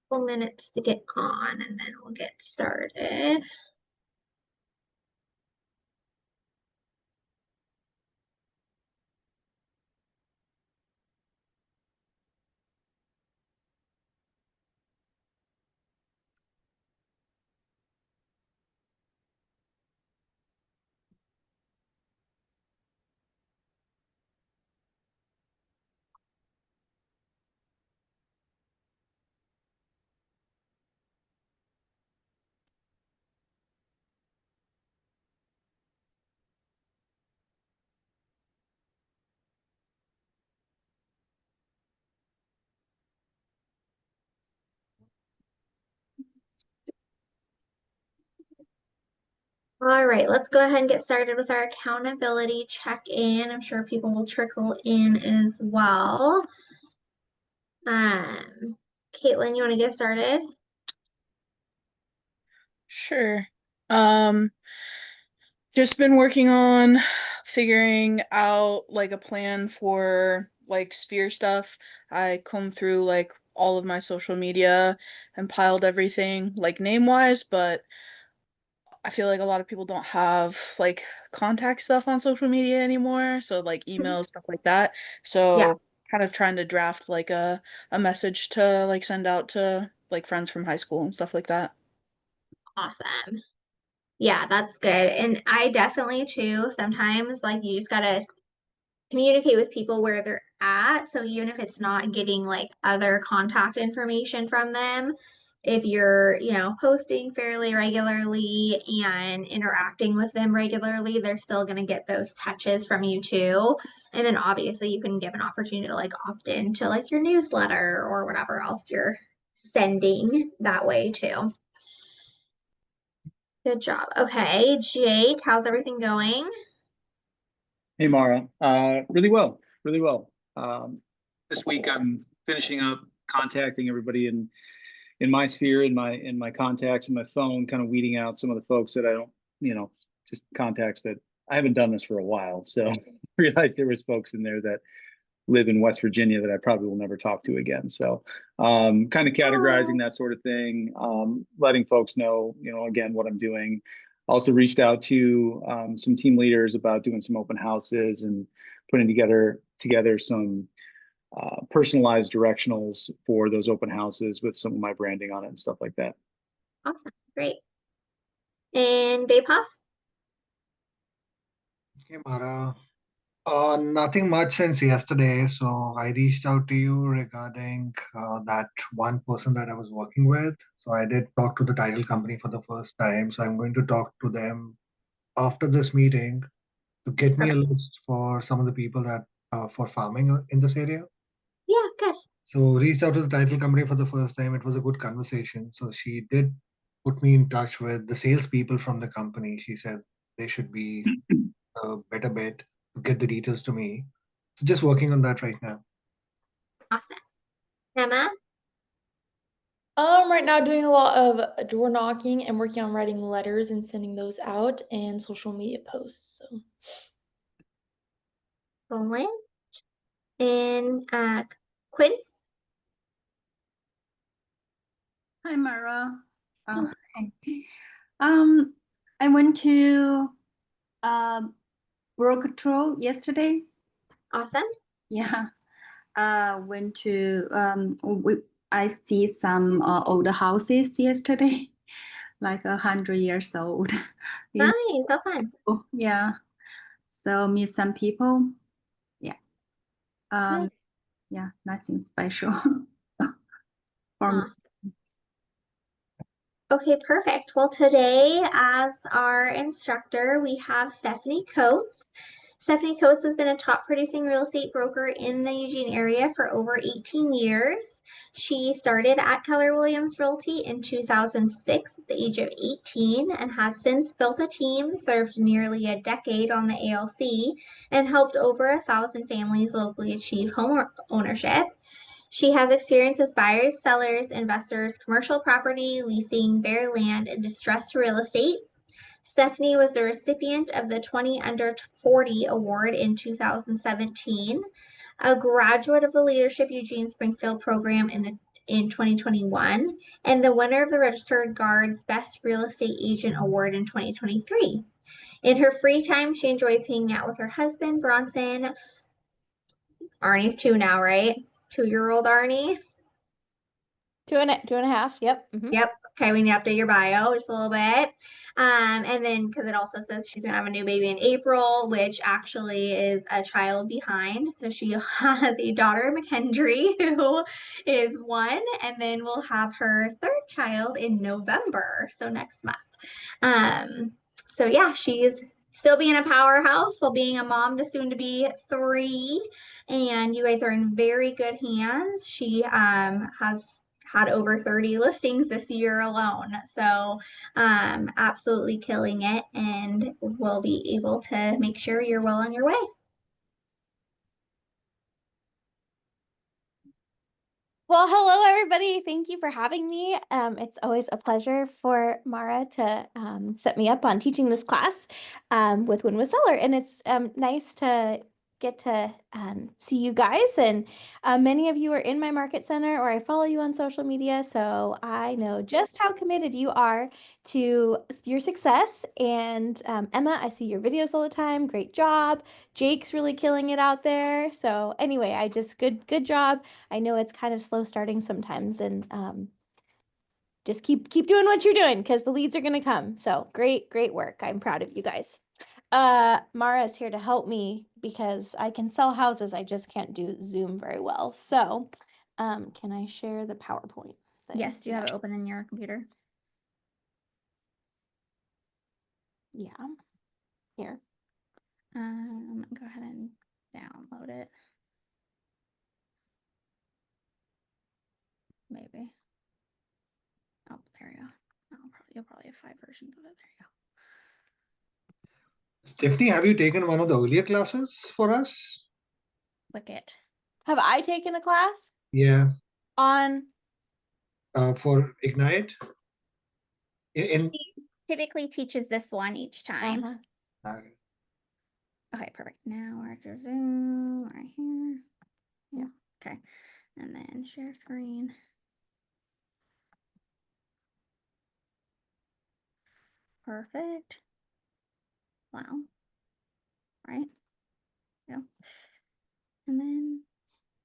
Couple minutes to get on and then we'll get started. All right, let's go ahead and get started with our accountability check-in. I'm sure people will trickle in as well. Caitlin, you want to get started? Sure. Um, just been working on figuring out like a plan for like Sphere stuff. I combed through like all of my social media and piled everything like name-wise, but I feel like a lot of people don't have like contact stuff on social media anymore, so like emails, stuff like that. Yeah, So kind of trying to draft like a message to like send out to like friends from high school and stuff like that. awesome. Yeah, that's good. And I definitely too, sometimes like you just gotta communicate with people where they're at. So even if it's not getting like other contact information from them, if you're, posting fairly regularly and interacting with them regularly, they're still going to get those touches from you too. And then obviously you can give an opportunity to like opt in to like your newsletter or whatever else you're sending that way too. Good job. Okay, Jake, how's everything going? Hey Mara, really well, really well. This week I'm finishing up contacting everybody in my sphere, in my contacts, in my phone, kind of weeding out some of the folks that I don't, just contacts that I haven't done this for a while. So I realized there was folks in there that live in West Virginia that I probably will never talk to again. So kind of categorizing Oh, that sort of thing, letting folks know, again, what I'm doing. Also reached out to some team leaders about doing some open houses and putting together some personalized directionals for those open houses with some of my branding on it and stuff like that. awesome. Great. And Babe Huff? Hey Mara, nothing much since yesterday. So I reached out to you regarding that one person that I was working with. So I did talk to the title company for the first time. So I'm going to talk to them after this meeting to get me a Perfect. list for some of the people that for farming in this area. Yeah, good. So reached out to the title company for the first time. It was a good conversation. So she did put me in touch with the salespeople from the company. She said they should be a better bet to get the details to me. So just working on that right now. Awesome. Emma? Right now doing a lot of door knocking and working on writing letters and sending those out and social media posts. So Colin? And Quinn? Hi, Mara. Hey. I went to uh, Brook yesterday. Awesome. Yeah. Went to I see some older houses yesterday, like 100 years old. Nice. So fun. Yeah. So meet some people. Yeah. Nice. Um. Yeah. Nothing special for me. Awesome. Okay, perfect. Well, today, as our instructor, we have Stephanie Coates. Stephanie Coates has been a top producing real estate broker in the Eugene area for over 18 years. She started at Keller Williams Realty in 2006 at the age of 18 and has since built a team, served nearly a decade on the ALC, and helped over 1,000 families locally achieve home ownership. She has experience with buyers, sellers, investors, commercial property, leasing, bare land, and distressed real estate. Stephanie was the recipient of the 20 Under 40 Award in 2017, a graduate of the Leadership Eugene Springfield program in 2021, and the winner of the Registered Guard's Best Real Estate Agent Award in 2023. In her free time, she enjoys hanging out with her husband, Bronson. Arnie's 2 now, right? 2-year-old Arnie. 2.5. Yep. Mhm. Yep. Okay, we need to update your bio just a little bit. And then because it also says she's gonna have a new baby in April, which actually is a child behind. So she has a daughter, McKendry, who is 1, and then we'll have her 3rd child in November, so next month. So yeah, she's still being a powerhouse while being a mom to soon to be 3, and you guys are in very good hands. She has had over 30 listings this year alone. So absolutely killing it, and we'll be able to make sure you're well on your way. Well, hello, everybody. Thank you for having me. It's always a pleasure for Mara to set me up on teaching this class with Win with Seller. And it's nice to get to see you guys. And many of you are in my market center or I follow you on social media. So I know just how committed you are to your success. And Emma, I see your videos all the time. Great job. Jake's really killing it out there. So anyway, good job. I know it's kind of slow starting sometimes, and just keep doing what you're doing because the leads are going to come. So great work. I'm proud of you guys. Mara is here to help me because I can sell houses. I just can't do Zoom very well. So can I share the PowerPoint thing? Yes, do you have it open in your computer? Yeah. Here. Go ahead and download it. Maybe. Oh, there you go. You'll probably have 5 versions of it. There you go. Stephanie, have you taken one of the earlier classes for us? Click it. Have I taken a class Yeah, on? for Ignite. In She typically teaches this one each time. okay. Okay, perfect. Now we're to Zoom right here. Yeah, okay. And then share screen. Perfect. Wow. Right? Yeah. And then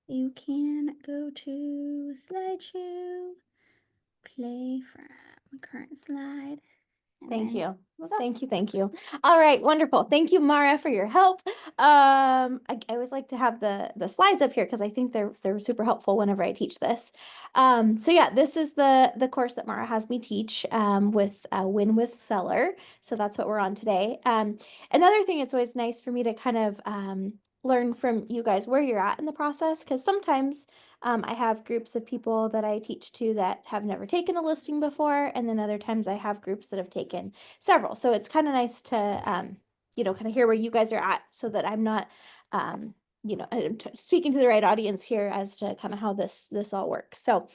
you can go to slideshow, play from current slide. Thank you. Thank you. All right, wonderful. Thank you, Mara, for your help. I always like to have the slides up here because I think they're super helpful whenever I teach this. So yeah, this is the course that Mara has me teach with Win with Seller. So that's what we're on today. Another thing, it's always nice for me to kind of learn from you guys where you're at in the process, because sometimes I have groups of people that I teach to that have never taken a listing before, and then other times I have groups that have taken several. So it's kind of nice to kind of hear where you guys are at, so that I'm not speaking to the right audience here as to kind of how this all works. So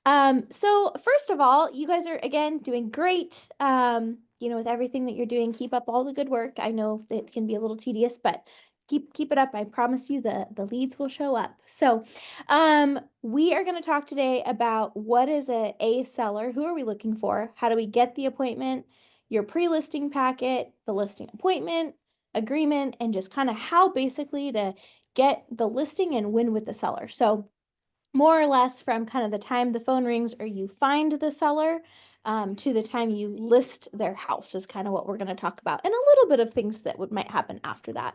first of all, you guys are again doing great. With everything that you're doing, keep up all the good work. I know it can be a little tedious, but keep it up. I promise you the leads will show up. So we are going to talk today about what is a seller, who are we looking for, how do we get the appointment, your pre-listing packet, the listing appointment, agreement, and just kind of how basically to get the listing and win with the seller. So more or less from kind of the time the phone rings or you find the seller to the time you list their house is kind of what we're going to talk about, and a little bit of things that might happen after that.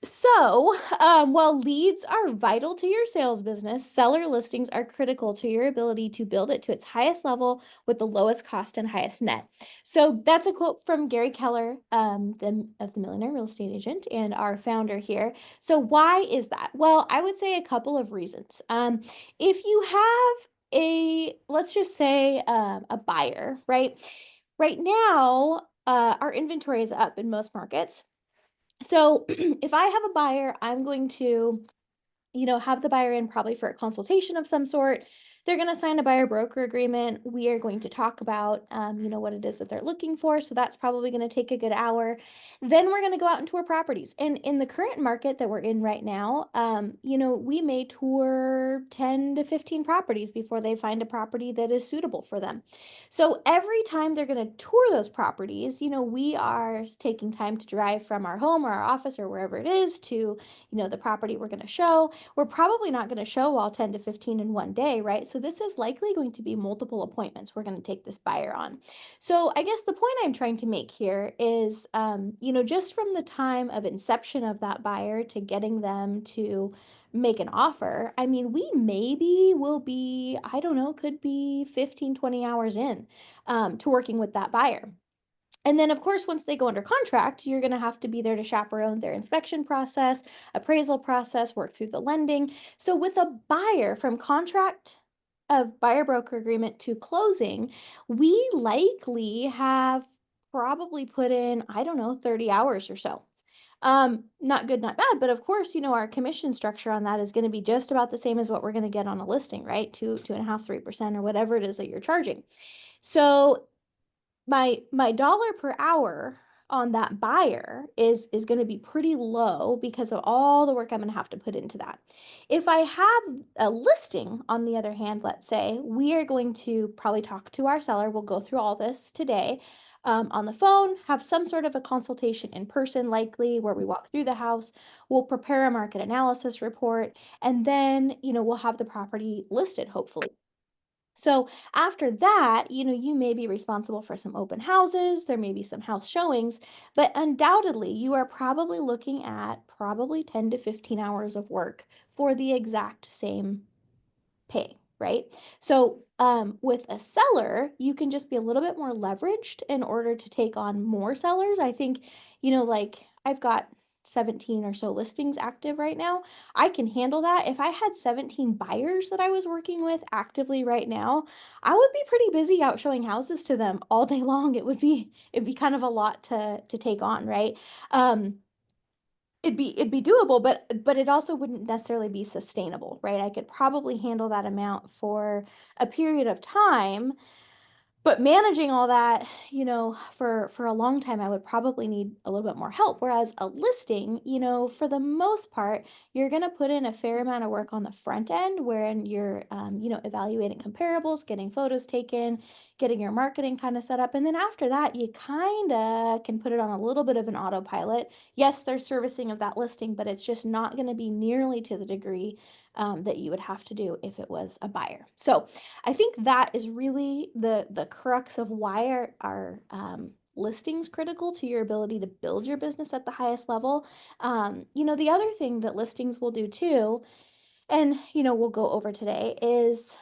So, while leads are vital to your sales business, seller listings are critical to your ability to build it to its highest level with the lowest cost and highest net. So that's a quote from Gary Keller, of the Millionaire Real Estate Agent and our founder here. So why is that? Well, I would say a couple of reasons. If you have let's just say, a buyer, right? Right now, our inventory is up in most markets. So if I have a buyer, I'm going to, have the buyer in probably for a consultation of some sort. They're going to sign a buyer broker agreement. We are going to talk about, what it is that they're looking for. So that's probably going to take a good hour. Then we're going to go out and tour properties. And in the current market that we're in right now, we may tour 10 to 15 properties before they find a property that is suitable for them. So every time they're going to tour those properties, we are taking time to drive from our home or our office or wherever it is to, the property we're going to show. We're probably not going to show all 10 to 15 in one day, right? So this is likely going to be multiple appointments we're going to take this buyer on. So I guess the point I'm trying to make here is, just from the time of inception of that buyer to getting them to make an offer, I mean, we maybe will be, I don't know, could be 15, 20 hours in to working with that buyer. And then, of course, once they go under contract, you're going to have to be there to chaperone their inspection process, appraisal process, work through the lending. So with a buyer, from contract of buyer broker agreement to closing, we likely have probably put in, I don't know, 30 hours or so. Not good, not bad, but of course, our commission structure on that is going to be just about the same as what we're going to get on a listing, right? 2.5%, 3%, or whatever it is that you're charging. So my dollar per hour on that buyer is going to be pretty low because of all the work I'm going to have to put into that. If I have a listing, on the other hand, let's say we are going to probably talk to our seller. We'll go through all this today on the phone, have some sort of a consultation in person, likely where we walk through the house. We'll prepare a market analysis report, and then, we'll have the property listed, hopefully. So after that, you may be responsible for some open houses, there may be some house showings, but undoubtedly you are probably looking at probably 10 to 15 hours of work for the exact same pay, right? So with a seller, you can just be a little bit more leveraged in order to take on more sellers. I think, like I've got 17 or so listings active right now. I can handle that. If I had 17 buyers that I was working with actively right now, I would be pretty busy out showing houses to them all day long. It'd be kind of a lot to take on, right? It'd be doable, but it also wouldn't necessarily be sustainable, right? I could probably handle that amount for a period of time, but managing all that, for a long time, I would probably need a little bit more help. Whereas a listing, for the most part, you're going to put in a fair amount of work on the front end, wherein you're, evaluating comparables, getting photos taken, getting your marketing kind of set up. And then after that, you kind of can put it on a little bit of an autopilot. Yes, there's servicing of that listing, but it's just not going to be nearly to the degree that you would have to do if it was a buyer. So I think that is really the crux of why our listings critical to your ability to build your business at the highest level. The other thing that listings will do too, and we'll go over today, is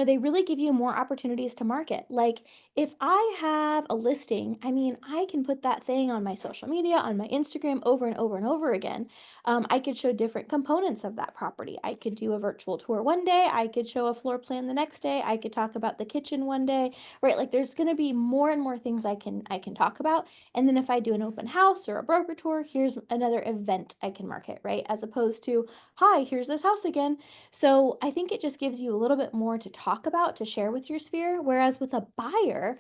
they really give you more opportunities to market. Like if I have a listing, I mean, I can put that thing on my social media, on my Instagram over and over and over again. I could show different components of that property. I could do a virtual tour one day. I could show a floor plan the next day. I could talk about the kitchen one day, right? Like there's going to be more and more things I can talk about. And then if I do an open house or a broker tour, here's another event I can market, right? As opposed to, hi, here's this house again. So I think it just gives you a little bit more to talk about, to share with your sphere. Whereas with a buyer,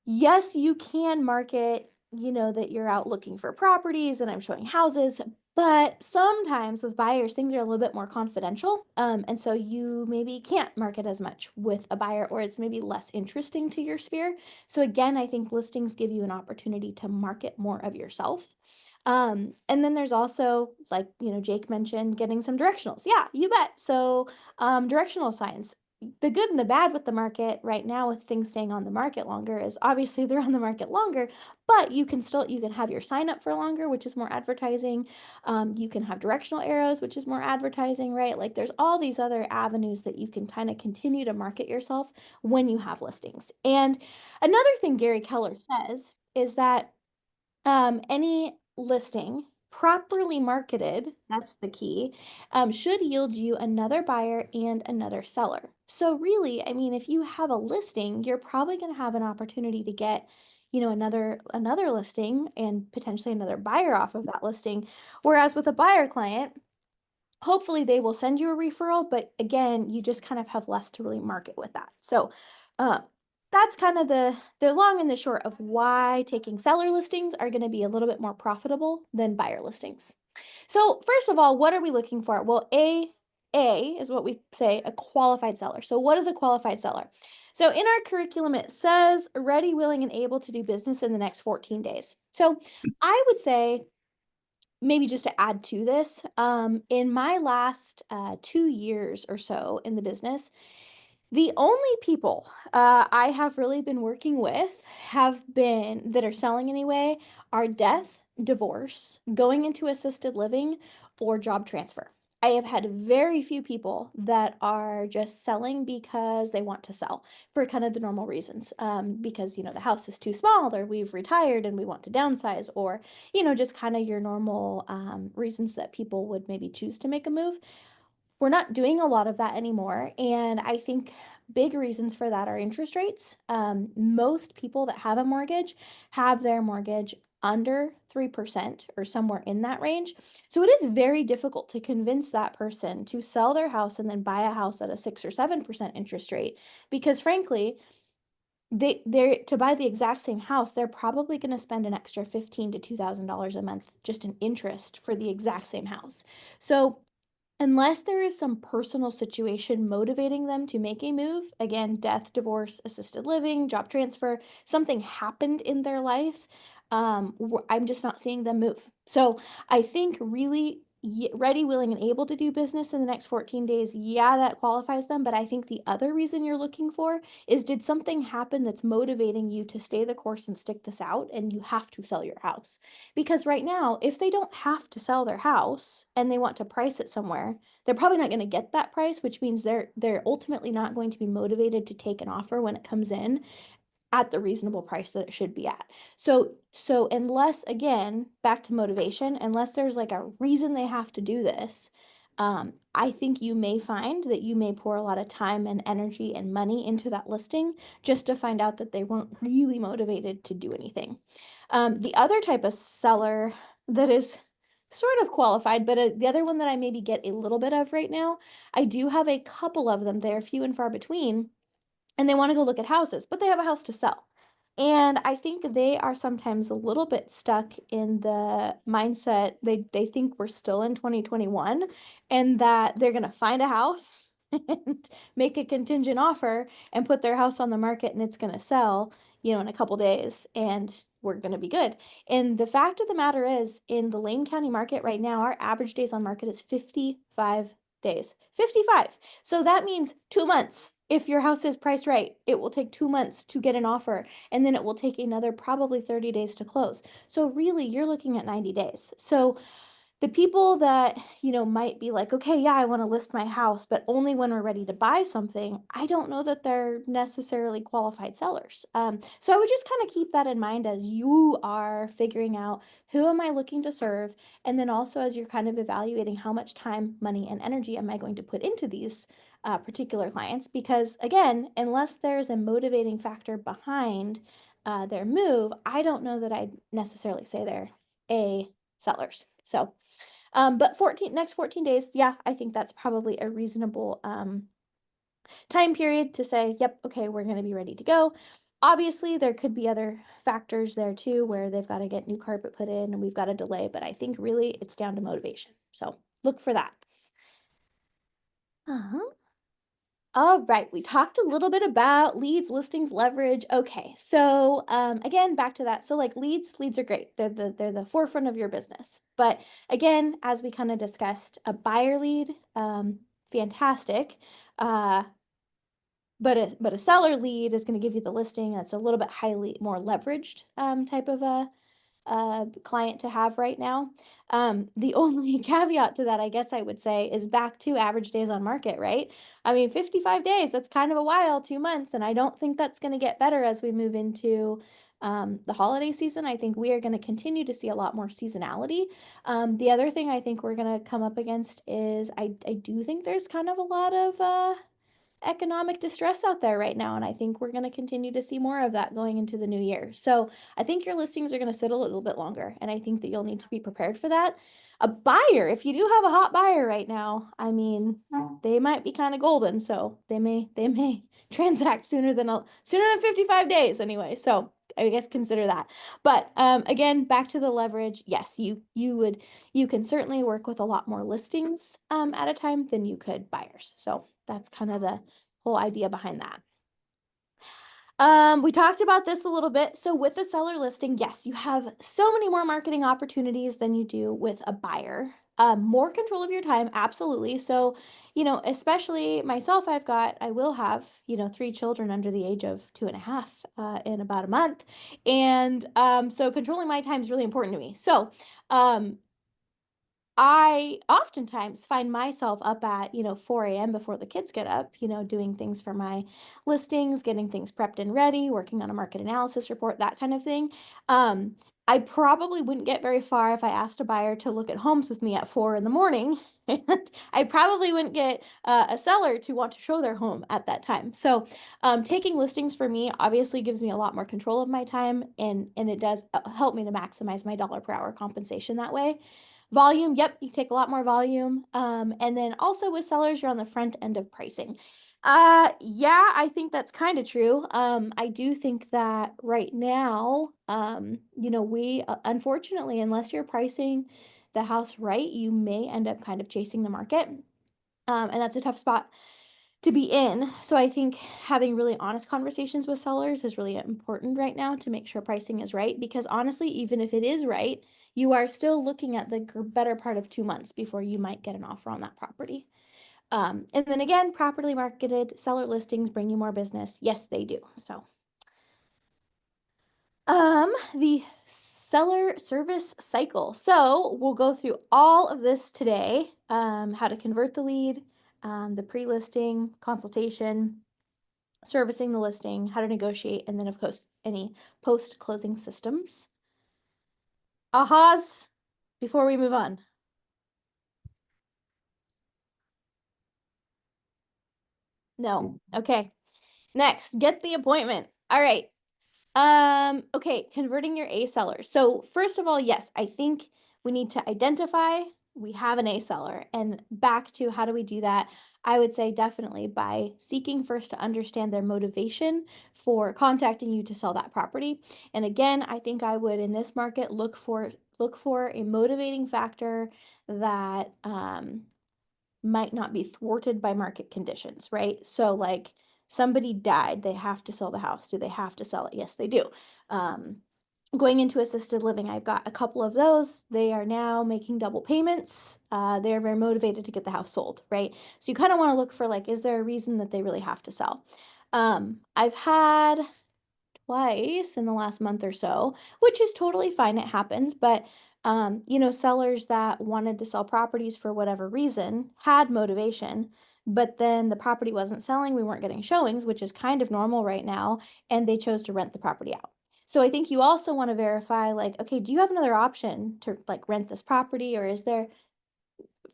yes, you can market, that you're out looking for properties and I'm showing houses, but sometimes with buyers, things are a little bit more confidential. And so you maybe can't market as much with a buyer, or it's maybe less interesting to your sphere. So again, I think listings give you an opportunity to market more of yourself. And then there's also, like, Jake mentioned, getting some directionals. Yeah, you bet. So directional signs. the good and the bad with the market right now with things staying on the market longer is obviously they're on the market longer, but you can have your sign up for longer, which is more advertising. You can have directional arrows, which is more advertising, right? Like there's all these other avenues that you can kind of continue to market yourself when you have listings. And another thing Gary Keller says is that any listing properly marketed, that's the key, should yield you another buyer and another seller. So really, I mean, if you have a listing, you're probably going to have an opportunity to get, you know, another listing and potentially another buyer off of that listing. Whereas with a buyer client, hopefully they will send you a referral, but again, you just kind of have less to really market with that. So, that's kind of the long and the short of why taking seller listings are going to be a little bit more profitable than buyer listings. So first of all, what are we looking for? Well, A is what we say, a qualified seller. So what is a qualified seller? So in our curriculum, it says ready, willing, and able to do business in the next 14 days. So I would say, maybe just to add to this, in my last 2 years or so in the business, the only people I have really been working with that are selling anyway are death, divorce, going into assisted living, or job transfer. I have had very few people that are just selling because they want to sell for kind of the normal reasons. Because, you know, the house is too small, or we've retired and we want to downsize, or, you know, just kind of your normal reasons that people would maybe choose to make a move. We're not doing a lot of that anymore. And I think big reasons for that are interest rates. Most people that have a mortgage have their mortgage under 3% or somewhere in that range. So it is very difficult to convince that person to sell their house and then buy a house at a 6 or 7% interest rate, because frankly, they're to buy the exact same house, they're probably going to spend an extra $1,500 to $2,000 a month just in interest for the exact same house. So unless there is some personal situation motivating them to make a move, again, death, divorce, assisted living, job transfer, something happened in their life, I'm just not seeing them move. So I think really ready, willing, and able to do business in the next 14 days, yeah, that qualifies them. But I think the other reason you're looking for is, did something happen that's motivating you to stay the course and stick this out, and you have to sell your house? Because right now, if they don't have to sell their house and they want to price it somewhere, they're probably not going to get that price, which means they're ultimately not going to be motivated to take an offer when it comes in at the reasonable price that it should be at. So unless, again, back to motivation, unless there's like a reason they have to do this, I think you may find that you may pour a lot of time and energy and money into that listing just to find out that they weren't really motivated to do anything. The other type of seller that is sort of qualified, but the other one that I maybe get a little bit of right now, I do have a couple of them. They're few and far between, and they want to go look at houses, but they have a house to sell. And I think they are sometimes a little bit stuck in the mindset, they think we're still in 2021 and that they're going to find a house and make a contingent offer and put their house on the market and it's going to sell, you know, in a couple days and we're going to be good. And the fact of the matter is, in the Lane County market right now, our average days on market is 55 days. 55. So that means 2 months. If your house is priced right, it will take 2 months to get an offer, and then it will take another probably 30 days to close. So really, you're looking at 90 days. So the people that, you know, might be like, okay, yeah, I want to list my house, but only when we're ready to buy something, I don't know that they're necessarily qualified sellers. So I would just kind of keep that in mind as you are figuring out, who am I looking to serve? And then also as you're kind of evaluating, how much time, money, and energy am I going to put into these particular clients? Because again, unless there's a motivating factor behind their move, I don't know that I'd necessarily say they're A, sellers. So but next 14 days, yeah, I think that's probably a reasonable time period to say, yep, okay, we're going to be ready to go. Obviously, there could be other factors there too, where they've got to get new carpet put in and we've got a delay, but I think really it's down to motivation. So look for that. All right, we talked a little bit about leads, listings, leverage. Okay, so again, back to that. So like leads are great. They're the forefront of your business. But again, as we kind of discussed, a buyer lead, fantastic. but a seller lead is going to give you the listing that's a little bit highly more leveraged type of a client to have right now. The only caveat to that, I guess I would say, is back to average days on market, right? I mean, 55 days, that's kind of a while, 2 months, and I don't think that's going to get better as we move into the holiday season. I think we are going to continue to see a lot more seasonality. The other thing I think we're going to come up against is I do think there's kind of a lot of economic distress out there right now, and I think we're going to continue to see more of that going into the new year. So I think your listings are going to sit a little bit longer, and I think that you'll need to be prepared for that. A buyer, if you do have a hot buyer right now, I mean, they might be kind of golden, so they may transact sooner than 55 days anyway. So I guess consider that. But again, back to the leverage. Yes, you can certainly work with a lot more listings at a time than you could buyers. So that's kind of the whole idea behind that. We talked about this a little bit. So with the seller listing, yes, you have so many more marketing opportunities than you do with a buyer. More control of your time, absolutely. So, especially myself, I will have, 3 children under the age of 2.5 in about a month. And so controlling my time is really important to me. So I oftentimes find myself up at, 4 a.m. before the kids get up, doing things for my listings, getting things prepped and ready, working on a market analysis report, that kind of thing. I probably wouldn't get very far if I asked a buyer to look at homes with me at 4 in the morning. And I probably wouldn't get a seller to want to show their home at that time. So taking listings for me obviously gives me a lot more control of my time, and it does help me to maximize my dollar per hour compensation that way. Volume, yep, you take a lot more volume. And then also with sellers, you're on the front end of pricing. Yeah, I think that's kind of true. I do think that right now, we unfortunately, unless you're pricing the house right, you may end up kind of chasing the market. And that's a tough spot to be in. So I think having really honest conversations with sellers is really important right now to make sure pricing is right, because honestly, even if it is right, you are still looking at the better part of 2 months before you might get an offer on that property. And then again, properly marketed seller listings bring you more business. Yes, they do. So the seller service cycle. So we'll go through all of this today. How to convert the lead, the pre-listing consultation, servicing the listing, how to negotiate, and then of course any post-closing systems. Ahas before we move on. No. Okay. Next, get the appointment. All right. Okay, converting your A seller. So first of all, yes, I think we need to identify we have an A seller, and back to how do we do that? I would say definitely by seeking first to understand their motivation for contacting you to sell that property. And again, I think I would in this market look for a motivating factor that might not be thwarted by market conditions, right? So like somebody died, they have to sell the house. Do they have to sell it? Yes, they do. Going into assisted living, I've got a couple of those. They are now making double payments. They're very motivated to get the house sold, right? So you kind of want to look for like, is there a reason that they really have to sell? I've had twice in the last month or so, which is totally fine. It happens, but sellers that wanted to sell properties for whatever reason had motivation, but then the property wasn't selling. We weren't getting showings, which is kind of normal right now, and they chose to rent the property out. So I think you also want to verify, like, okay, do you have another option to like rent this property, or is there,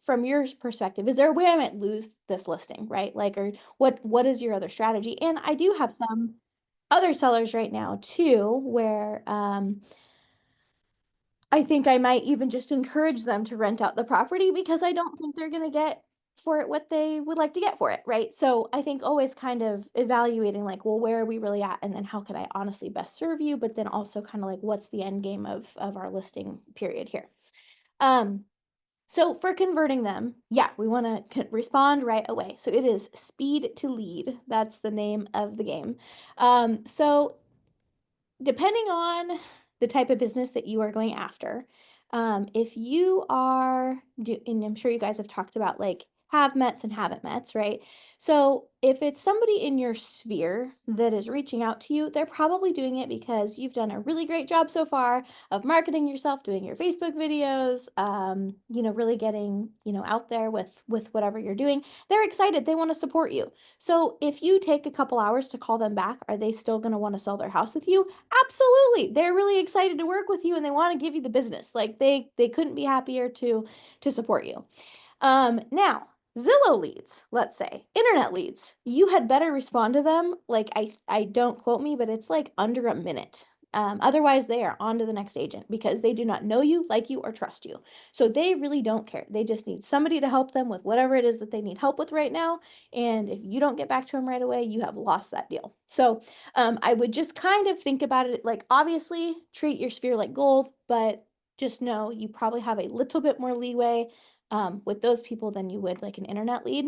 from your perspective, is there a way I might lose this listing, right? Like, or what is your other strategy? And I do have some other sellers right now too, where I think I might even just encourage them to rent out the property because I don't think they're going to get for it what they would like to get for it, right? So I think always kind of evaluating like, well, where are we really at? And then how can I honestly best serve you? But then also kind of like, what's the end game of our listing period here? So for converting them, yeah, we want to respond right away. So it is speed to lead. That's the name of the game. So depending on the type of business that you are going after, if you are, and I'm sure you guys have talked about like have mets and haven't mets, right? So if it's somebody in your sphere that is reaching out to you, they're probably doing it because you've done a really great job so far of marketing yourself, doing your Facebook videos, really getting, out there with whatever you're doing. They're excited. They want to support you. So if you take a couple hours to call them back, are they still going to want to sell their house with you? Absolutely. They're really excited to work with you and they want to give you the business. Like they couldn't be happier to support you. Now, Zillow leads, let's say, internet leads, you had better respond to them. Like I don't quote me, but it's like under a minute. Otherwise, they are on to the next agent because they do not know you, like you, or trust you. So they really don't care. They just need somebody to help them with whatever it is that they need help with right now. And if you don't get back to them right away, you have lost that deal. So I would just kind of think about it like, obviously, treat your sphere like gold, but just know you probably have a little bit more leeway with those people than you would like an internet lead.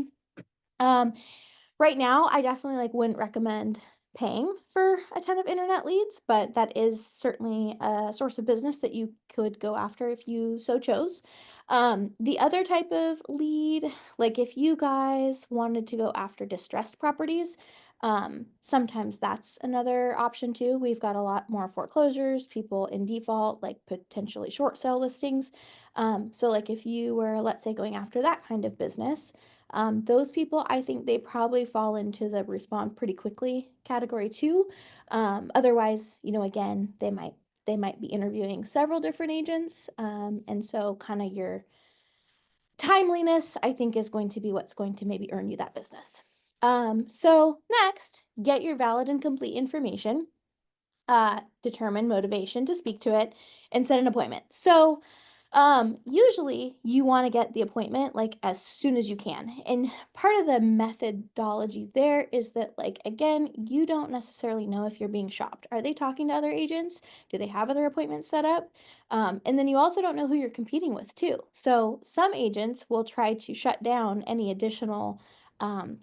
Right now, I definitely like wouldn't recommend paying for a ton of internet leads, but that is certainly a source of business that you could go after if you so chose. The other type of lead, like if you guys wanted to go after distressed properties, sometimes that's another option too. We've got a lot more foreclosures, people in default, like potentially short sale listings. So like if you were, let's say, going after that kind of business, those people, I think they probably fall into the respond pretty quickly category 2. Otherwise, again, they might be interviewing several different agents. And so kind of your timeliness, I think, is going to be what's going to maybe earn you that business. So next, get your valid and complete information, determine motivation to speak to it, and set an appointment. So usually you want to get the appointment like as soon as you can. And part of the methodology there is that, like, again, you don't necessarily know if you're being shopped. Are they talking to other agents? Do they have other appointments set up? And then you also don't know who you're competing with too. So some agents will try to shut down any additional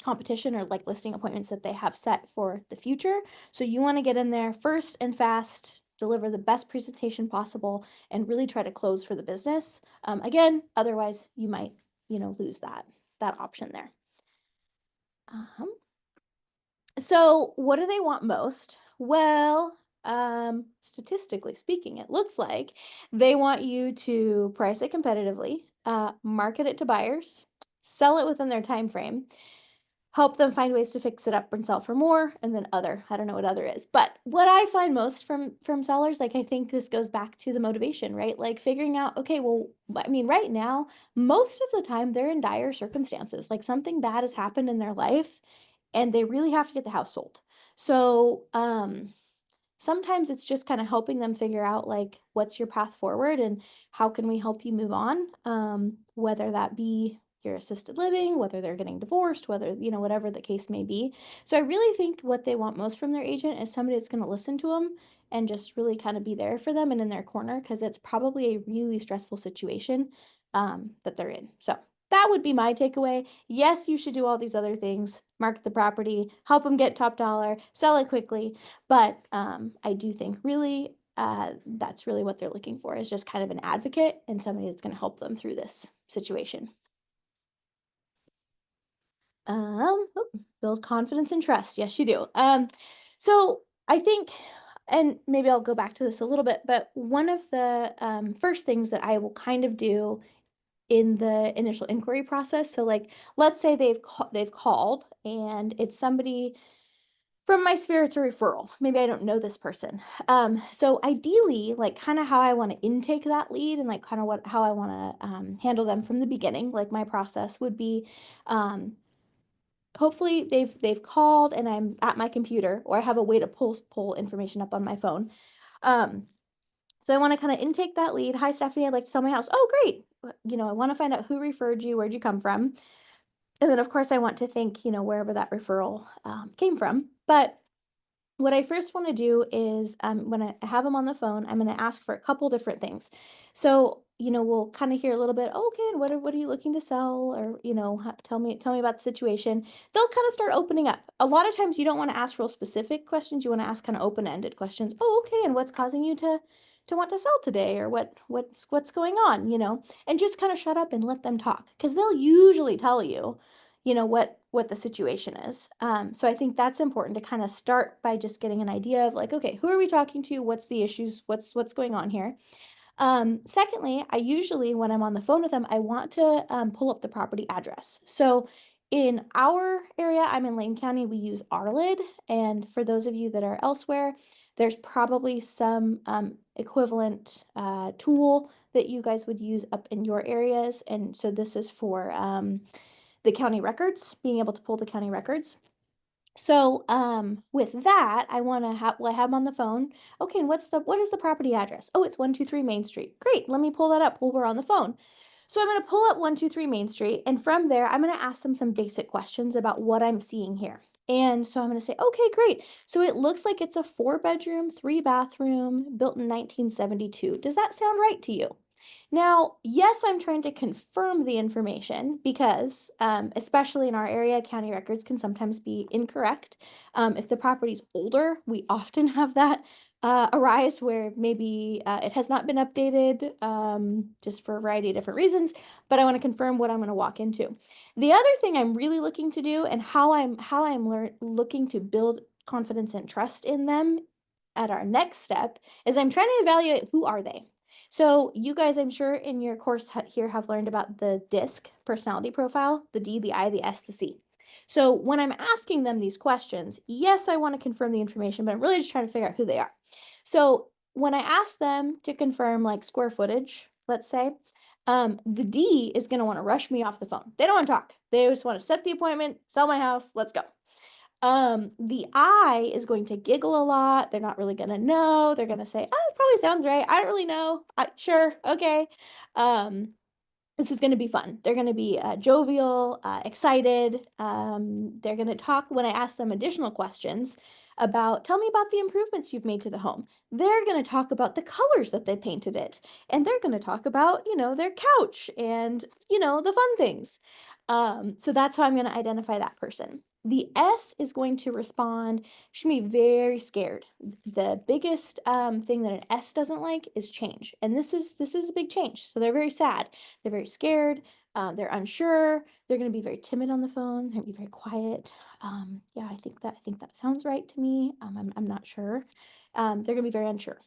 competition or like listing appointments that they have set for the future. So you want to get in there first and fast, deliver the best presentation possible, and really try to close for the business. Again, otherwise you might, lose that option there. So what do they want most? Well, statistically speaking, it looks like they want you to price it competitively, market it to buyers, sell it within their time frame, help them find ways to fix it up and sell for more, and then I don't know what other is. But what I find most from sellers, like, I think this goes back to the motivation, right? Like figuring out, okay, well, I mean, right now, most of the time they're in dire circumstances, like something bad has happened in their life and they really have to get the house sold. So, sometimes it's just kind of helping them figure out like what's your path forward and how can we help you move on, whether that be your assisted living, whether they're getting divorced, whether, whatever the case may be. So I really think what they want most from their agent is somebody that's going to listen to them and just really kind of be there for them and in their corner, because it's probably a really stressful situation that they're in. So that would be my takeaway. Yes, you should do all these other things, market the property, help them get top dollar, sell it quickly. But I do think really that's really what they're looking for, is just kind of an advocate and somebody that's going to help them through this situation. Build confidence and trust. Yes, you do. So I think, and maybe I'll go back to this a little bit, but one of the first things that I will kind of do in the initial inquiry process. So like, let's say they've called and it's somebody from my sphere, it's a referral. Maybe I don't know this person. So ideally, like kind of how I want to intake that lead and like kind of how I want to handle them from the beginning, like my process would be, hopefully they've called and I'm at my computer, or I have a way to pull information up on my phone. So I want to kind of intake that lead. Hi, Stephanie, I'd like to sell my house. Oh, great. I want to find out who referred you, where'd you come from? And then of course I want to think, wherever that referral came from. But what I first want to do is when I have them on the phone, I'm going to ask for a couple different things. So, we'll kind of hear a little bit, okay, and what are you looking to sell? Or, tell me about the situation. They'll kind of start opening up. A lot of times you don't want to ask real specific questions. You want to ask kind of open-ended questions. Oh, okay. And what's causing you to to want to sell today, or what's going on, and just kind of shut up and let them talk, because they'll usually tell you, what the situation is. So I think that's important to kind of start by just getting an idea of like, okay, who are we talking to? What's the issues? What's going on here? Secondly, I usually, when I'm on the phone with them, I want to pull up the property address. So in our area, I'm in Lane County, we use Arlid. And for those of you that are elsewhere, there's probably some equivalent tool that you guys would use up in your areas. And so this is for the county records, being able to pull the county records. So, with that, I want to have, I have them on the phone. Okay, and what is the property address? Oh, it's 123 Main Street. Great, let me pull that up while we're on the phone. So I'm going to pull up 123 Main Street, and from there, I'm going to ask them some basic questions about what I'm seeing here. And so I'm going to say, okay, great. So it looks like it's a 4-bedroom, 3-bathroom, built in 1972. Does that sound right to you? Now, yes, I'm trying to confirm the information because, especially in our area, county records can sometimes be incorrect. If the property's older, we often have that arise where maybe it has not been updated, just for a variety of different reasons, but I want to confirm what I'm going to walk into. The other thing I'm really looking to do, and how I'm looking to build confidence and trust in them at our next step, is I'm trying to evaluate who are they. So you guys, I'm sure in your course here have learned about the DISC personality profile, the D, the I, the S, the C. So when I'm asking them these questions, yes, I want to confirm the information, but I'm really just trying to figure out who they are. So when I ask them to confirm like square footage, let's say, the D is going to want to rush me off the phone. They don't want to talk. They just want to set the appointment, sell my house, let's go. The I is going to giggle a lot. They're not really gonna know. They're gonna say, "Oh, it probably sounds right. I don't really know. Sure, okay." This is going to be fun. They're going to be jovial, excited. They're going to talk when I ask them additional questions about, tell me about the improvements you've made to the home. They're going to talk about the colors that they painted it. And they're going to talk about, their couch and, the fun things. So that's how I'm going to identify that person. The S is going to respond. She's going to be very scared. The biggest thing that an S doesn't like is change. And this is a big change. So they're very sad. They're very scared. They're unsure. They're going to be very timid on the phone. They're going to be very quiet. Yeah, I think that sounds right to me. I'm not sure. They're going to be very unsure.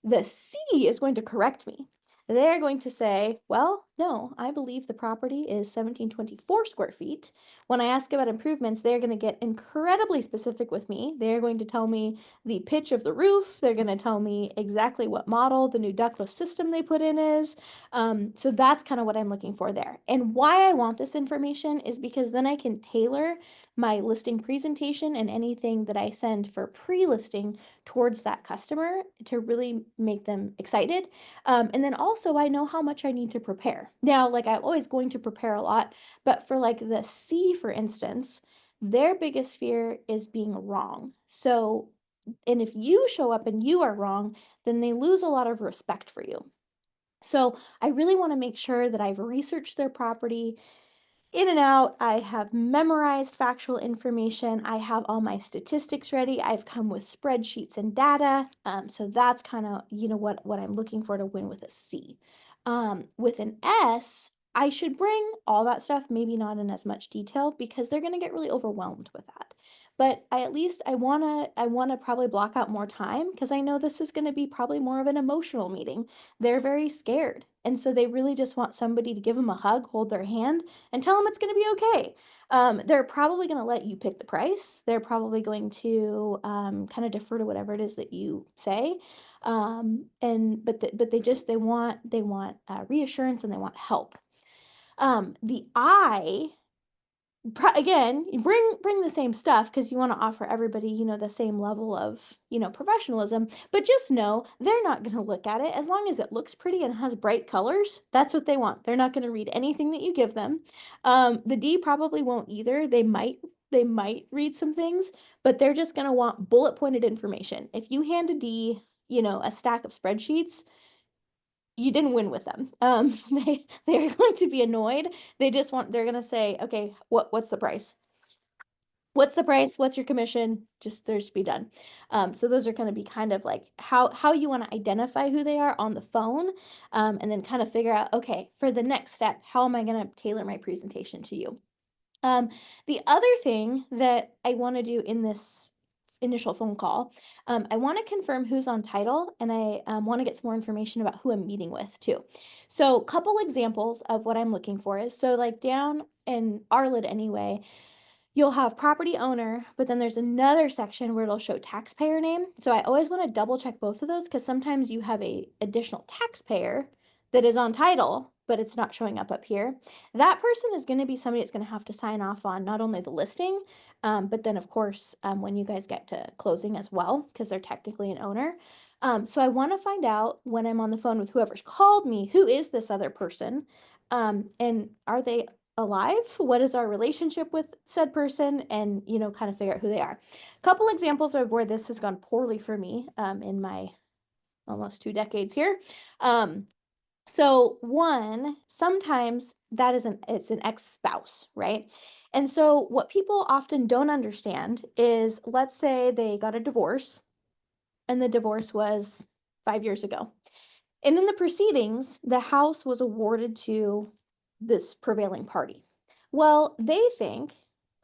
The C is going to correct me. They're going to say, well, no, I believe the property is 1724 square feet. When I ask about improvements, they're going to get incredibly specific with me. They're going to tell me the pitch of the roof. They're going to tell me exactly what model the new ductless system they put in is. So that's kind of what I'm looking for there. And why I want this information is because then I can tailor my listing presentation and anything that I send for pre-listing towards that customer to really make them excited. And then also I know how much I need to prepare. Now, like I'm always going to prepare a lot, but for like the C, for instance, their biggest fear is being wrong. So, and if you show up and you are wrong, then they lose a lot of respect for you. So I really want to make sure that I've researched their property in and out. I have memorized factual information. I have all my statistics ready. I've come with spreadsheets and data. So that's kind of, what I'm looking for to win with a C. With an S, I should bring all that stuff, maybe not in as much detail because they're going to get really overwhelmed with that. But I wanna probably block out more time because I know this is going to be probably more of an emotional meeting. They're very scared. And so they really just want somebody to give them a hug, hold their hand, and tell them it's going to be okay. They're probably going to let you pick the price. They're probably going to kind of defer to whatever it is that you say. But they want reassurance and they want help. The I, again, you bring the same stuff because you want to offer everybody, the same level of, professionalism, but just know they're not going to look at it as long as it looks pretty and has bright colors. That's what they want. They're not going to read anything that you give them. The D probably won't either. They might read some things, but they're just going to want bullet pointed information. If you hand a D, a stack of spreadsheets, you didn't win with them. They're going to be annoyed. They're going to say, okay, what's the price? what's the price? What's your commission? Just there's be done. So those are going to be kind of like how you want to identify who they are on the phone, and then kind of figure out, okay, for the next step, how am I going to tailor my presentation to you? The other thing that I want to do in this initial phone call, I want to confirm who's on title, and I want to get some more information about who I'm meeting with too. So a couple examples of what I'm looking for is, so like down in Arlid anyway, you'll have property owner, but then there's another section where it'll show taxpayer name. So I always want to double check both of those, because sometimes you have a additional taxpayer that is on title, but it's not showing up here. That person is going to be somebody that's going to have to sign off on not only the listing, but then of course, when you guys get to closing as well, because they're technically an owner. So I want to find out when I'm on the phone with whoever's called me, who is this other person? And are they alive? What is our relationship with said person? And, you know, kind of figure out who they are. A couple examples of where this has gone poorly for me in my almost 2 decades here. So one, sometimes that is it's an ex-spouse, right? And so what people often don't understand is, let's say they got a divorce and the divorce was 5 years ago. And in the proceedings, the house was awarded to this prevailing party. Well, they think,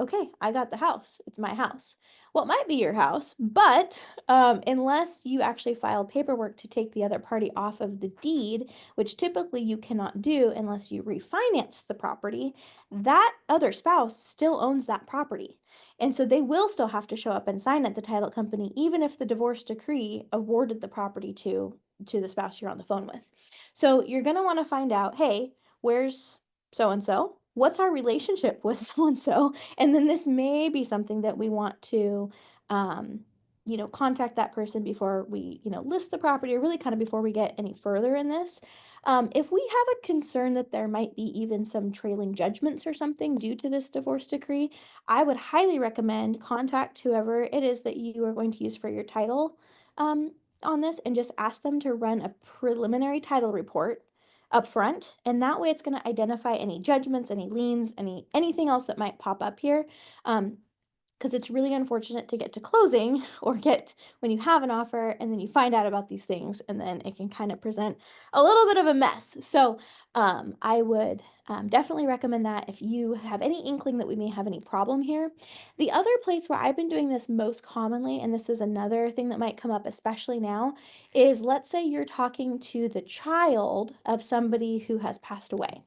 okay, I got the house. It's my house. Well, it might be your house, but unless you actually file paperwork to take the other party off of the deed, which typically you cannot do unless you refinance the property, that other spouse still owns that property. And so they will still have to show up and sign at the title company, even if the divorce decree awarded the property to the spouse you're on the phone with. So you're going to want to find out, hey, where's so-and-so? What's our relationship with so-and-so? And then this may be something that we want to, you know, contact that person before we, you know, list the property, or really kind of before we get any further in this. If we have a concern that there might be even some trailing judgments or something due to this divorce decree, I would highly recommend contact whoever it is that you are going to use for your title on this, and just ask them to run a preliminary title report up front, and that way it's going to identify any judgments, any liens, anything else that might pop up here. Because it's really unfortunate to get to closing, or get when you have an offer and then you find out about these things, and then it can kind of present a little bit of a mess. So I would definitely recommend that if you have any inkling that we may have any problem here. The other place where I've been doing this most commonly, and this is another thing that might come up especially now, is let's say you're talking to the child of somebody who has passed away.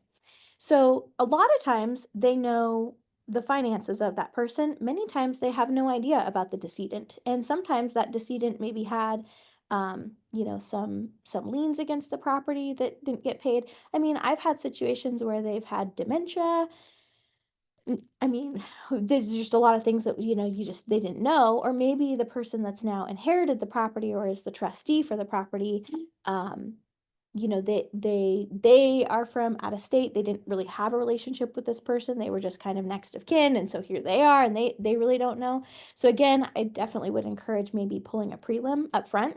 So a lot of times they know the finances of that person. Many times they have no idea about the decedent. And sometimes that decedent maybe had, you know, some liens against the property that didn't get paid. I mean, I've had situations where they've had dementia. I mean, there's just a lot of things that, you know, they didn't know. Or maybe the person that's now inherited the property or is the trustee for the property, you know, they are from out of state. They didn't really have a relationship with this person. They were just kind of next of kin, and so here they are, and they really don't know. So again, I definitely would encourage maybe pulling a prelim up front.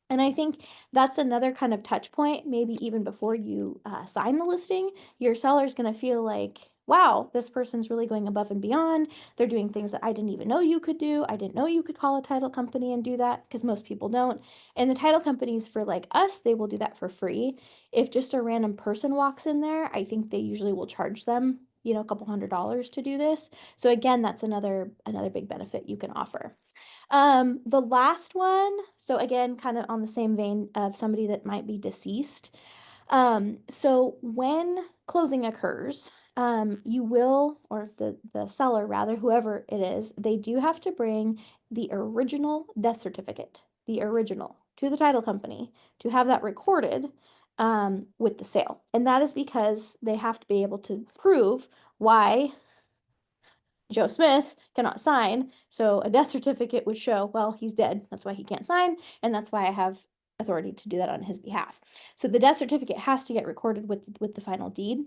And I think that's another kind of touch point, maybe even before you sign the listing. Your seller's going to feel like, wow, this person's really going above and beyond. They're doing things that I didn't even know you could do. I didn't know you could call a title company and do that, because most people don't. And the title companies for like us, they will do that for free. If just a random person walks in there, I think they usually will charge them, you know, a couple $100s to do this. So again, that's another big benefit you can offer. The last one, so again, kind of on the same vein of somebody that might be deceased. So when closing occurs, you will, or the seller rather, whoever it is, they do have to bring the original death certificate, the original, to the title company to have that recorded with the sale. And that is because they have to be able to prove why Joe Smith cannot sign. So a death certificate would show, well, he's dead. That's why he can't sign. And that's why I have authority to do that on his behalf. So the death certificate has to get recorded with the final deed.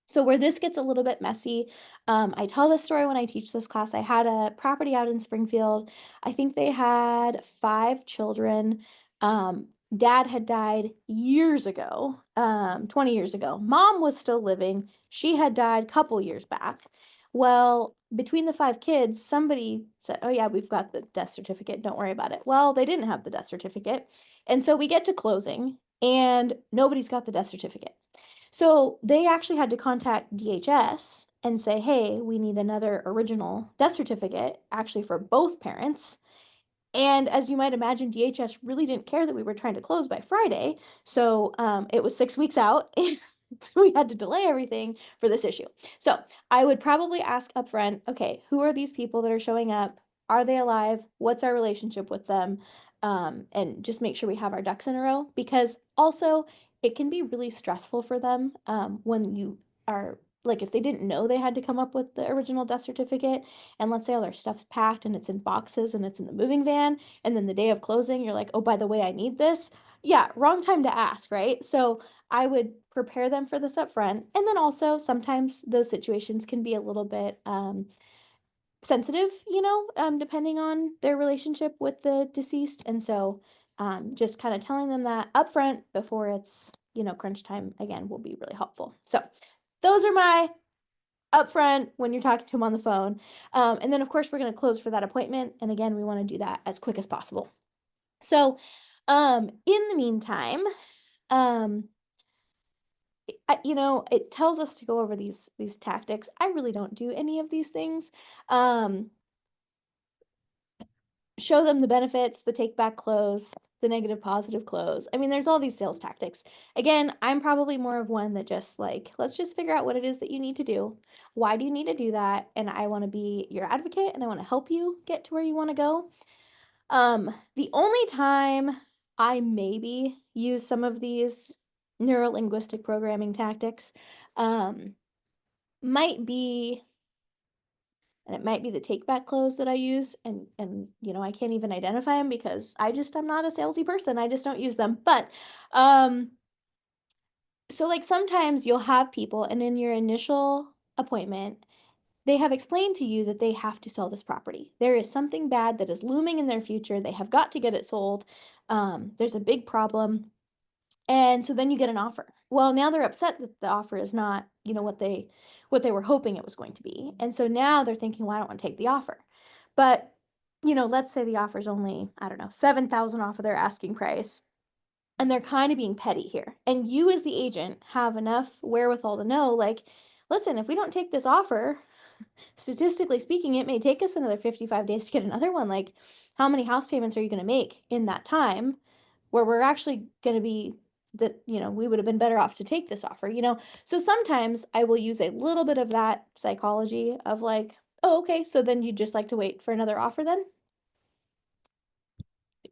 So where this gets a little bit messy, I tell this story when I teach this class. I had a property out in Springfield. I think they had 5 children. Dad had died years ago, 20 years ago. Mom was still living. She had died a couple years back. Well, between the 5 kids, somebody said, "Oh yeah, we've got the death certificate. Don't worry about it." Well, they didn't have the death certificate. And so we get to closing and nobody's got the death certificate. So they actually had to contact DHS and say, "Hey, we need another original death certificate, actually for both parents." And as you might imagine, DHS really didn't care that we were trying to close by Friday. So it was 6 weeks out. And we had to delay everything for this issue. So I would probably ask upfront, okay, who are these people that are showing up? Are they alive? What's our relationship with them? And just make sure we have our ducks in a row, because also it can be really stressful for them when you are like, if they didn't know they had to come up with the original death certificate, and let's say all their stuff's packed and it's in boxes and it's in the moving van, and then the day of closing, you're like, oh, by the way, I need this. Yeah, wrong time to ask, right? So I would prepare them for this up front. And then also sometimes those situations can be a little bit sensitive, depending on their relationship with the deceased. And so just kind of telling them that up front before it's, crunch time again will be really helpful. So those are my upfront when you're talking to them on the phone. And then of course we're going to close for that appointment. And again, we want to do that as quick as possible. So in the meantime, it tells us to go over these tactics. I really don't do any of these things. Show them the benefits, the take back close, the negative positive close. I mean, there's all these sales tactics. Again, I'm probably more of one that just like, let's just figure out what it is that you need to do. Why do you need to do that? And I want to be your advocate and I want to help you get to where you want to go. The only time I maybe use some of these neuro-linguistic programming tactics might be, and it might be the take back close that I use, and I can't even identify them because I'm not a salesy person. I just don't use them. But so like sometimes you'll have people, and in your initial appointment, they have explained to you that they have to sell this property. There is something bad that is looming in their future. They have got to get it sold. There's a big problem. And so then you get an offer. Well, now they're upset that the offer is not, what they were hoping it was going to be. And so now they're thinking, well, I don't want to take the offer. But, let's say the offer is only, I don't know, 7,000 off of their asking price. And they're kind of being petty here. And you as the agent have enough wherewithal to know, like, listen, if we don't take this offer, statistically speaking, it may take us another 55 days to get another one. Like, how many house payments are you going to make in that time where we're actually going to be that, we would have been better off to take this offer, So sometimes I will use a little bit of that psychology of like, oh, okay, so then you'd just like to wait for another offer then?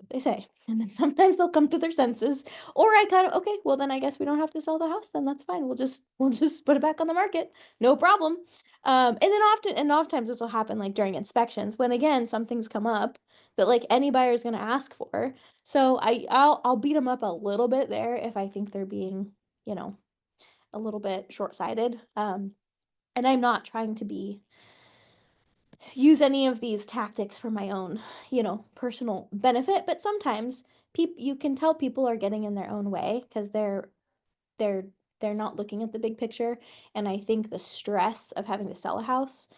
They say. And then sometimes they'll come to their senses, or I kind of, okay, well then I guess we don't have to sell the house, then that's fine. We'll just put it back on the market. No problem. And then oftentimes this will happen like during inspections when again something's come up that like any buyer is going to ask for. So I'll beat them up a little bit there if I think they're being, a little bit short-sighted. And I'm not trying to use any of these tactics for my own, personal benefit, but sometimes you can tell people are getting in their own way because they're not looking at the big picture. And I think the stress of having to sell a house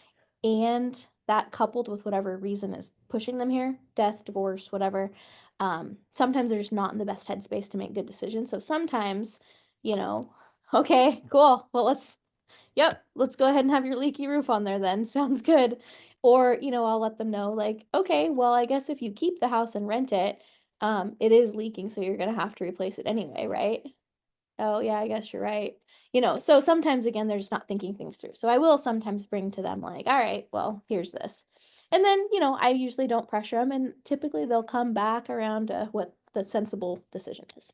and that coupled with whatever reason is pushing them here, death, divorce, whatever, sometimes they're just not in the best headspace to make good decisions. So sometimes, okay, cool. Well, let's go ahead and have your leaky roof on there then. Sounds good. Or, I'll let them know like, okay, well, I guess if you keep the house and rent it, it is leaking, so you're gonna have to replace it anyway, right? Oh, yeah, I guess you're right. So sometimes again, they're just not thinking things through. So I will sometimes bring to them like, all right, well, here's this. And then, I usually don't pressure them, and typically they'll come back around to what the sensible decision is.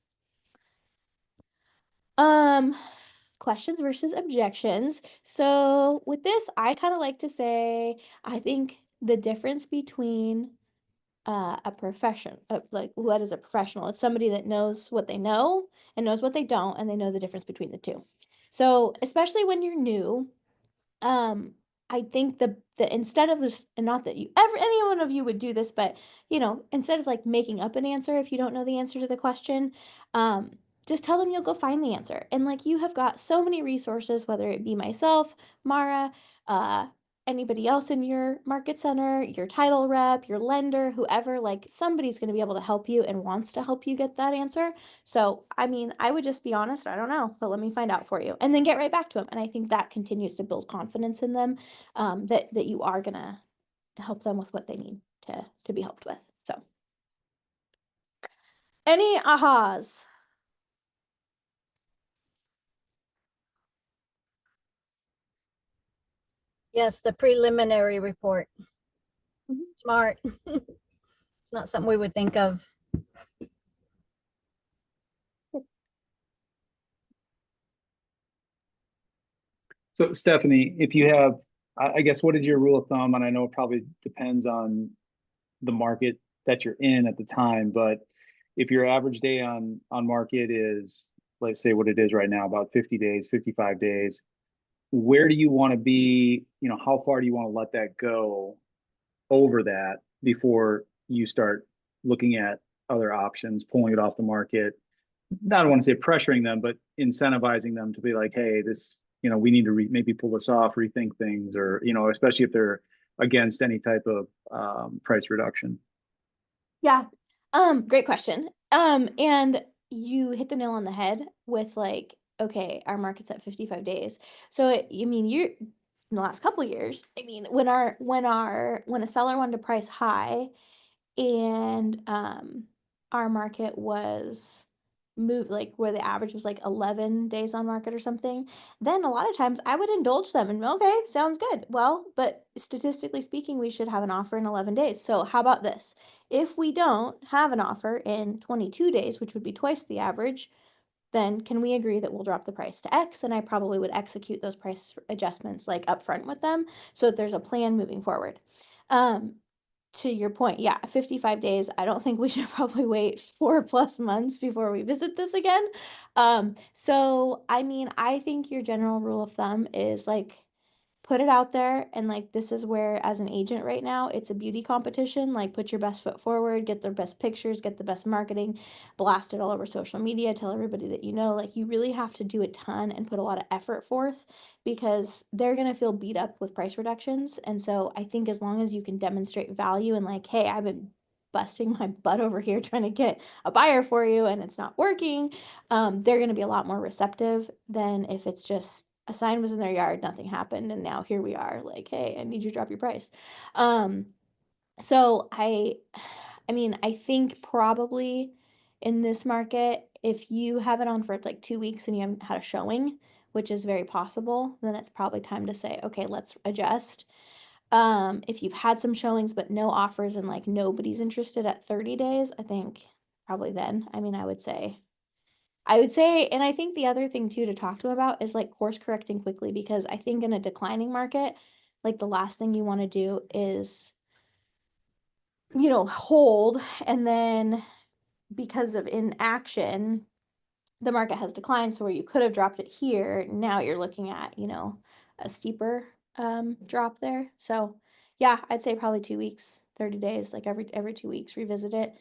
Questions versus objections. So with this, I kind of like to say, I think the difference between a profession, like what is a professional? It's somebody that knows what they know and knows what they don't, and they know the difference between the two. So especially when you're new, I think the instead of this, and not that any one of you would do this, but instead of like making up an answer if you don't know the answer to the question, just tell them you'll go find the answer. And like you have got so many resources, whether it be myself, Mara, anybody else in your market center, your title rep, your lender, whoever, like somebody's going to be able to help you and wants to help you get that answer. So, I mean, I would just be honest, I don't know, but let me find out for you and then get right back to them. And I think that continues to build confidence in them, that you are going to help them with what they need to be helped with. So, any ahas? Yes, the preliminary report. Mhm. Smart. It's not something we would think of. So Stephanie, if you have, I guess, what is your rule of thumb? And I know it probably depends on the market that you're in at the time, but if your average day on market is, let's say what it is right now, about 50 days, 55 days, where do you want to be? You know, how far do you want to let that go over that before you start looking at other options, pulling it off the market? I don't want to say pressuring them, but incentivizing them to be like, hey, this, you know, we need to maybe pull this off, rethink things, or, you know, especially if they're against any type of price reduction. Yeah. Great question. And you hit the nail on the head with like, okay, our market's at 55 days. So I mean, you're in the last couple of years, I mean, when a seller wanted to price high and our market was moved like where the average was like 11 days on market or something, then a lot of times I would indulge them and okay, sounds good. Well, but statistically speaking, we should have an offer in 11 days. So how about this? If we don't have an offer in 22 days, which would be twice the average, then can we agree that we'll drop the price to X? And I probably would execute those price adjustments like upfront with them so that there's a plan moving forward. To your point, yeah, 55 days. I don't think we should probably wait 4+ months before we visit this again. So I mean, I think your general rule of thumb is like put it out there and like this is where as an agent right now it's a beauty competition, like put your best foot forward, get the best pictures, get the best marketing, blast it all over social media, tell everybody that you know, like you really have to do a ton and put a lot of effort forth because they're going to feel beat up with price reductions. And so I think as long as you can demonstrate value and like, hey, I've been busting my butt over here trying to get a buyer for you and it's not working, they're going to be a lot more receptive than if it's just a sign was in their yard, nothing happened, and now here we are, like, hey, I need you to drop your price. So I mean, I think probably in this market, if you have it on for like 2 weeks and you haven't had a showing, which is very possible, then it's probably time to say, okay, let's adjust. If you've had some showings but no offers and like nobody's interested at 30 days, I think probably then. I mean, I would say, and I think the other thing too to talk to about is like course correcting quickly because I think in a declining market, like the last thing you want to do is, you know, hold and then because of inaction, the market has declined. So where you could have dropped it here, now you're looking at, you know, a steeper drop there. So yeah, I'd say probably 2 weeks, 30 days, like every 2 weeks, revisit it.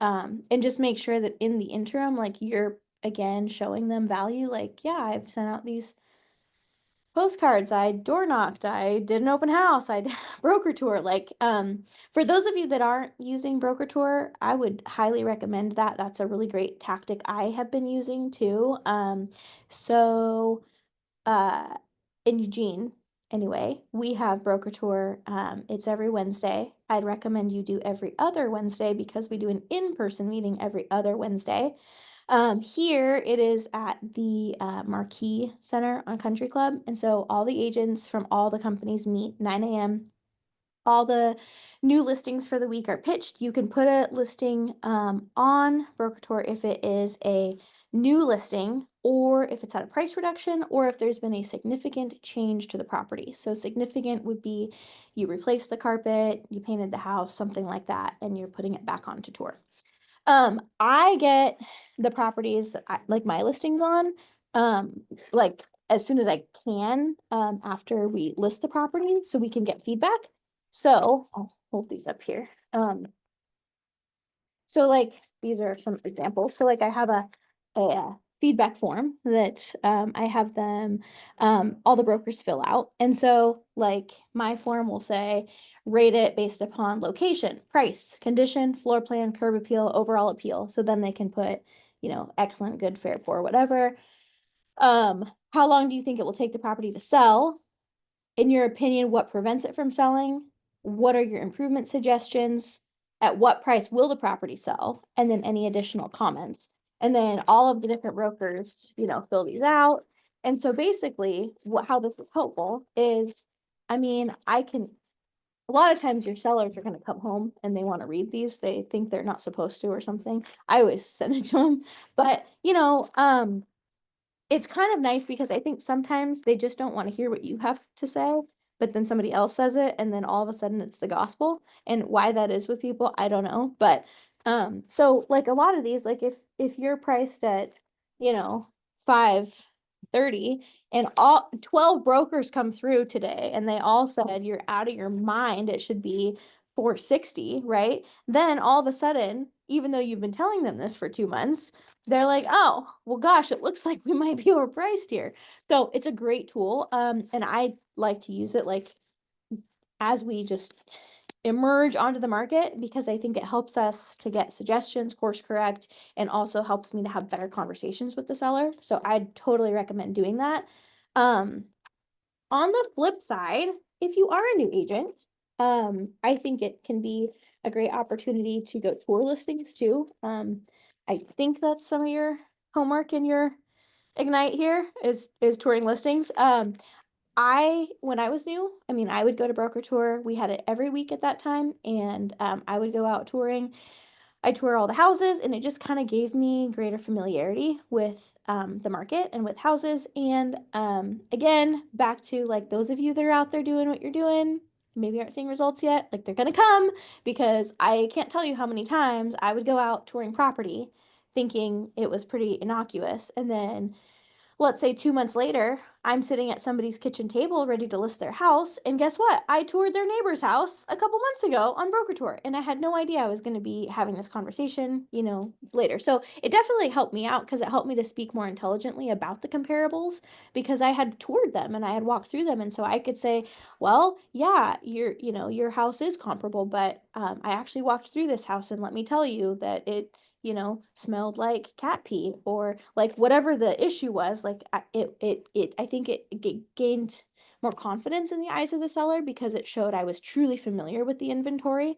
And just make sure that in the interim, like you're again showing them value. Like, yeah, I've sent out these postcards, I door knocked, I did an open house, I did broker tour. Like, for those of you that aren't using broker tour, I would highly recommend that. That's a really great tactic I have been using too. So uh in Eugene, anyway, we have broker tour. It's every Wednesday. I'd recommend you do every other Wednesday because we do an in-person meeting every other Wednesday. Here it is at the Marquee Center on Country Club. And so all the agents from all the companies meet 9 a.m. All the new listings for the week are pitched. You can put a listing on Broker Tour if it is a new listing or if it's at a price reduction or if there's been a significant change to the property. So significant would be you replaced the carpet, you painted the house, something like that, and you're putting it back onto tour. I get the properties that I like my listings on, like as soon as I can, after we list the property so we can get feedback. So I'll hold these up here. So like these are some examples. So like I have a feedback form that I have them, all the brokers fill out. And so like my form will say, rate it based upon location, price, condition, floor plan, curb appeal, overall appeal. So then they can put, you know, excellent, good, fair, poor, whatever. How long do you think it will take the property to sell? In your opinion, what prevents it from selling? What are your improvement suggestions? At what price will the property sell? And then any additional comments. And then all of the different brokers, you know, fill these out. And so basically how this is helpful is, I mean, a lot of times your sellers are going to come home and they want to read these. They think they're not supposed to or something. I always send it to them, but you know, it's kind of nice because I think sometimes they just don't want to hear what you have to say, but then somebody else says it and then all of a sudden it's the gospel. And why that is with people, I don't know. But so like a lot of these, like if you're priced at, you know, 530 and all 12 brokers come through today and they all said you're out of your mind, it should be 460, right? Then all of a sudden, even though you've been telling them this for 2 months, they're like, oh, well, gosh, it looks like we might be overpriced here. So it's a great tool. And I like to use it like as we just emerge onto the market because I think it helps us to get suggestions, course correct, and also helps me to have better conversations with the seller. So I'd totally recommend doing that. On the flip side, if you are a new agent, I think it can be a great opportunity to go tour listings too. I think that's some of your homework in your Ignite here is touring listings. When I was new, I mean, I would go to broker tour. We had it every week at that time, and I would go out touring. I tour all the houses, and it just kind of gave me greater familiarity with the market and with houses. And again, back to like those of you that are out there doing what you're doing, maybe aren't seeing results yet, like they're gonna come because I can't tell you how many times I would go out touring property thinking it was pretty innocuous, and then let's say 2 months later, I'm sitting at somebody's kitchen table ready to list their house. And guess what? I toured their neighbor's house a couple months ago on broker tour. And I had no idea I was going to be having this conversation, you know, later. So it definitely helped me out because it helped me to speak more intelligently about the comparables because I had toured them and I had walked through them. And so I could say, well, yeah, your house is comparable, but I actually walked through this house and let me tell you that it, you know, smelled like cat pee or like whatever the issue was, like I think it gained more confidence in the eyes of the seller because it showed I was truly familiar with the inventory.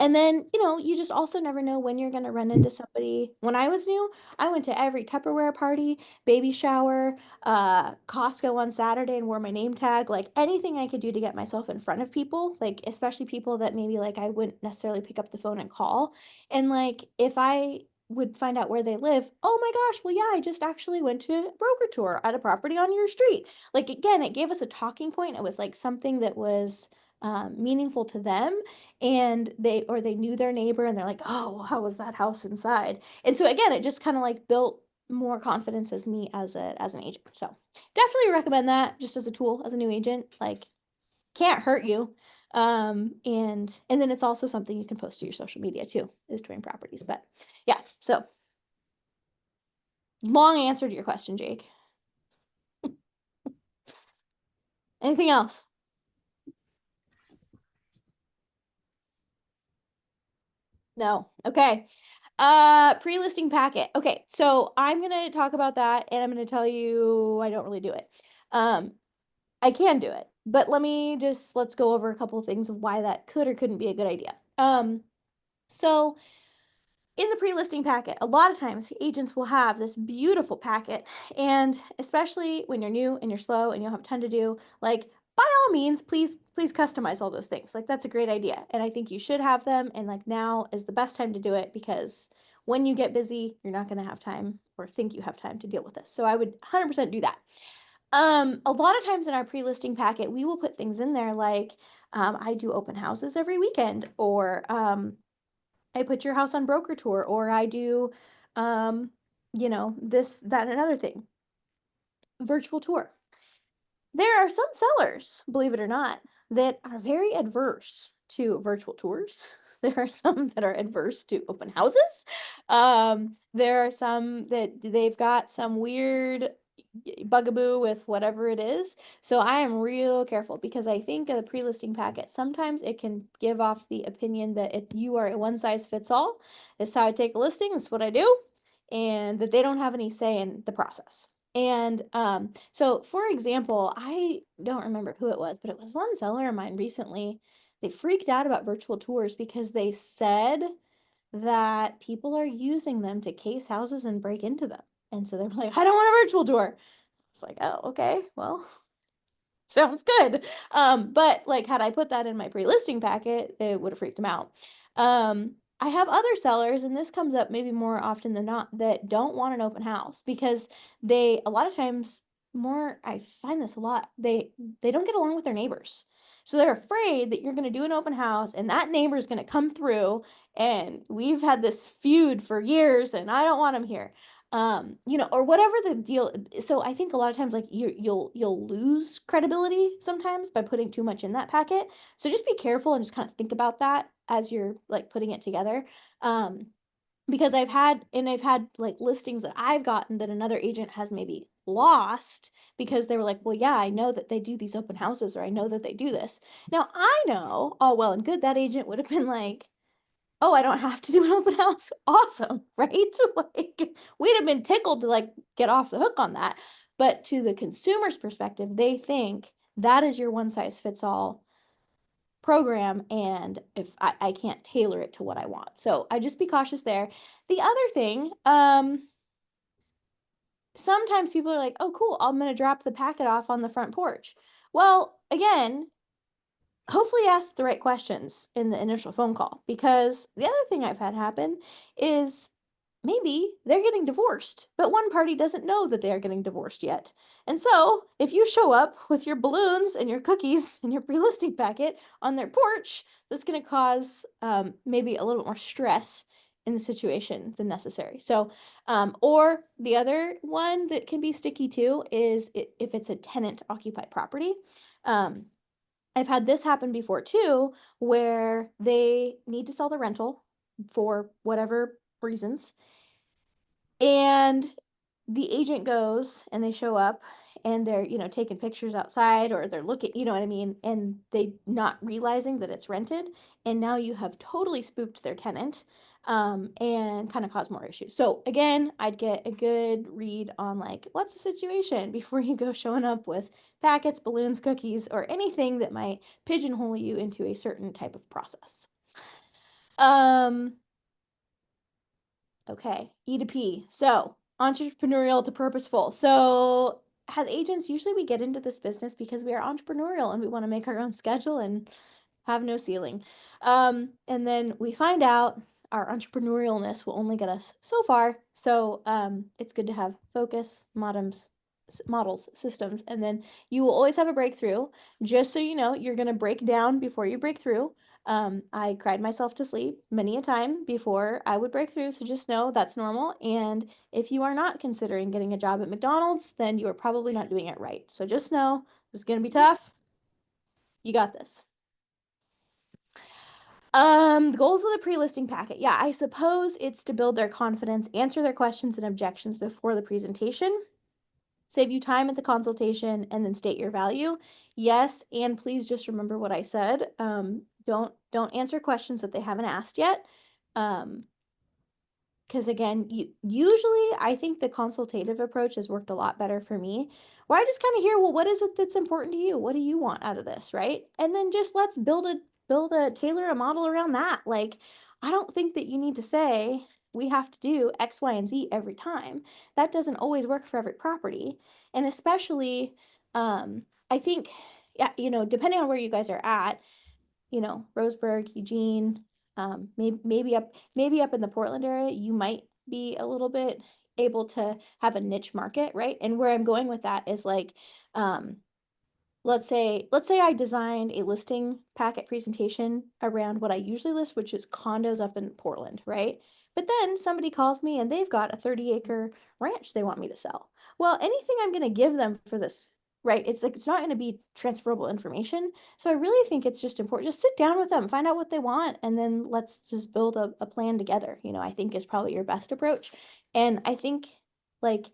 And then, you know, you just also never know when you're going to run into somebody. When I was new, I went to every Tupperware party, baby shower, Costco on Saturday and wore my name tag, like anything I could do to get myself in front of people, like especially people that maybe like I wouldn't necessarily pick up the phone and call. And like if I would find out where they live, oh my gosh, well, yeah, I just actually went to a broker tour at a property on your street. Like again, it gave us a talking point. It was like something that was meaningful to them and they knew their neighbor and they're like, oh, well, how was that house inside? And so again, it just kind of like built more confidence as me as an agent. So definitely recommend that just as a tool as a new agent, like can't hurt you. And then it's also something you can post to your social media too, is touring properties. But yeah, so long answer to your question, Jake. Anything else? No. Okay. Pre-listing packet. Okay, so I'm gonna talk about that and I'm gonna tell you I don't really do it. I can do it, but let's go over a couple of things of why that could or couldn't be a good idea. So in the pre-listing packet, a lot of times agents will have this beautiful packet, and especially when you're new and you're slow and you don't have a ton to do, like by all means, please customize all those things. Like that's a great idea, and I think you should have them. And like now is the best time to do it because when you get busy, you're not going to have time or think you have time to deal with this. So I would 100% do that. A lot of times in our pre-listing packet, we will put things in there like I do open houses every weekend, or I put your house on broker tour, or I do, you know, this, that, and another thing. Virtual tour. There are some sellers, believe it or not, that are very adverse to virtual tours. There are some that are adverse to open houses. There are some that they've got some weird bugaboo with whatever it is. So I am real careful because I think of the pre-listing packet, sometimes it can give off the opinion that if you are a one size fits all, this is how I take a listing, this is what I do, and that they don't have any say in the process. And so for example, I don't remember who it was, but it was one seller of mine recently. They freaked out about virtual tours because they said that people are using them to case houses and break into them. And so they're like, I don't want a virtual tour. It's like, oh, okay, well, sounds good. But like, had I put that in my pre-listing packet, it would have freaked them out. I have other sellers, and this comes up maybe more often than not, that don't want an open house because they, a lot of times, more, I find this a lot, they don't get along with their neighbors. So they're afraid that you're going to do an open house and that neighbor is going to come through, and we've had this feud for years and I don't want him here. You know, or whatever the deal. So I think a lot of times, like, you'll lose credibility sometimes by putting too much in that packet. So just be careful and just kind of think about that as you're like putting it together. Because I've had like listings that I've gotten that another agent has maybe lost because they were like, well, yeah, I know that they do these open houses, or I know that they do this. Now I know all well and good that agent would have been like, oh, I don't have to do an open house. Awesome, right? Like, we'd have been tickled to like get off the hook on that. But to the consumer's perspective, they think that is your one size fits all program, and if I can't tailor it to what I want. So I just be cautious there. The other thing, sometimes people are like, oh, cool, I'm gonna drop the packet off on the front porch. Well, again, hopefully ask the right questions in the initial phone call, because the other thing I've had happen is maybe they're getting divorced, but one party doesn't know that they are getting divorced yet. And so if you show up with your balloons and your cookies and your pre-listing packet on their porch, that's going to cause maybe a little bit more stress in the situation than necessary. So, or the other one that can be sticky too is if it's a tenant occupied property. I've had this happen before too, where they need to sell the rental for whatever reasons. And the agent goes and they show up and they're, you know, taking pictures outside, or they're looking, you know what I mean? And they not realizing that it's rented. And now you have totally spooked their tenant, and kind of caused more issues. So again, I'd get a good read on like, what's the situation before you go showing up with packets, balloons, cookies, or anything that might pigeonhole you into a certain type of process. Okay, E to P. So entrepreneurial to purposeful. So as agents, usually we get into this business because we are entrepreneurial and we want to make our own schedule and have no ceiling. And then we find out our entrepreneurialness will only get us so far. So it's good to have focus, models, systems, and then you will always have a breakthrough. Just so you know, you're going to break down before you break through. I cried myself to sleep many a time before I would break through, so just know that's normal. And if you are not considering getting a job at McDonald's, then you are probably not doing it right. So just know this is going to be tough. You got this. The goals of the pre-listing packet. Yeah, I suppose it's to build their confidence, answer their questions and objections before the presentation, save you time at the consultation, and then state your value. Yes, and please just remember what I said. Don't answer questions that they haven't asked yet. Because again, usually I think the consultative approach has worked a lot better for me, where I just kind of hear, well, what is it that's important to you? What do you want out of this, right? And then just let's tailor a model around that. Like, I don't think that you need to say we have to do X, Y, and Z every time. That doesn't always work for every property. And especially, I think, yeah, you know, depending on where you guys are at, you know, Roseburg, Eugene, maybe up in the Portland area, you might be a little bit able to have a niche market, right? And where I'm going with that is like, let's say I designed a listing packet presentation around what I usually list, which is condos up in Portland, right? But then somebody calls me and they've got a 30-acre ranch they want me to sell. Well, anything I'm going to give them for this right? It's like, it's not going to be transferable information. So I really think it's just important. Just sit down with them, find out what they want, and then let's just build a plan together, you know, I think is probably your best approach. And I think like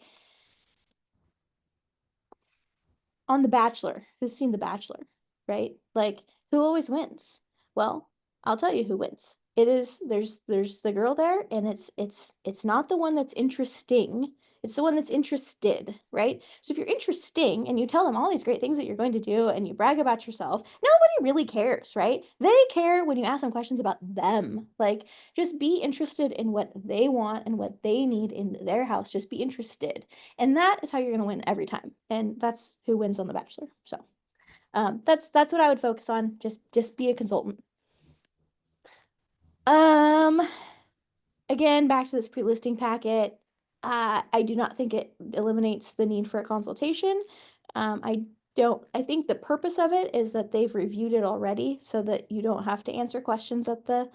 on The Bachelor, who's seen The Bachelor, right? Like, who always wins? Well, I'll tell you who wins. It is there's the girl there, and it's not the one that's interesting. It's the one that's interested, right? So if you're interesting and you tell them all these great things that you're going to do and you brag about yourself, nobody really cares, right? They care when you ask them questions about them. Like, just be interested in what they want and what they need in their house. Just be interested. And that is how you're going to win every time. And that's who wins on The Bachelor. So that's what I would focus on. Just be a consultant. Again, back to this pre-listing packet. I do not think it eliminates the need for a consultation. I think the purpose of it is that they've reviewed it already so that you don't have to answer questions at the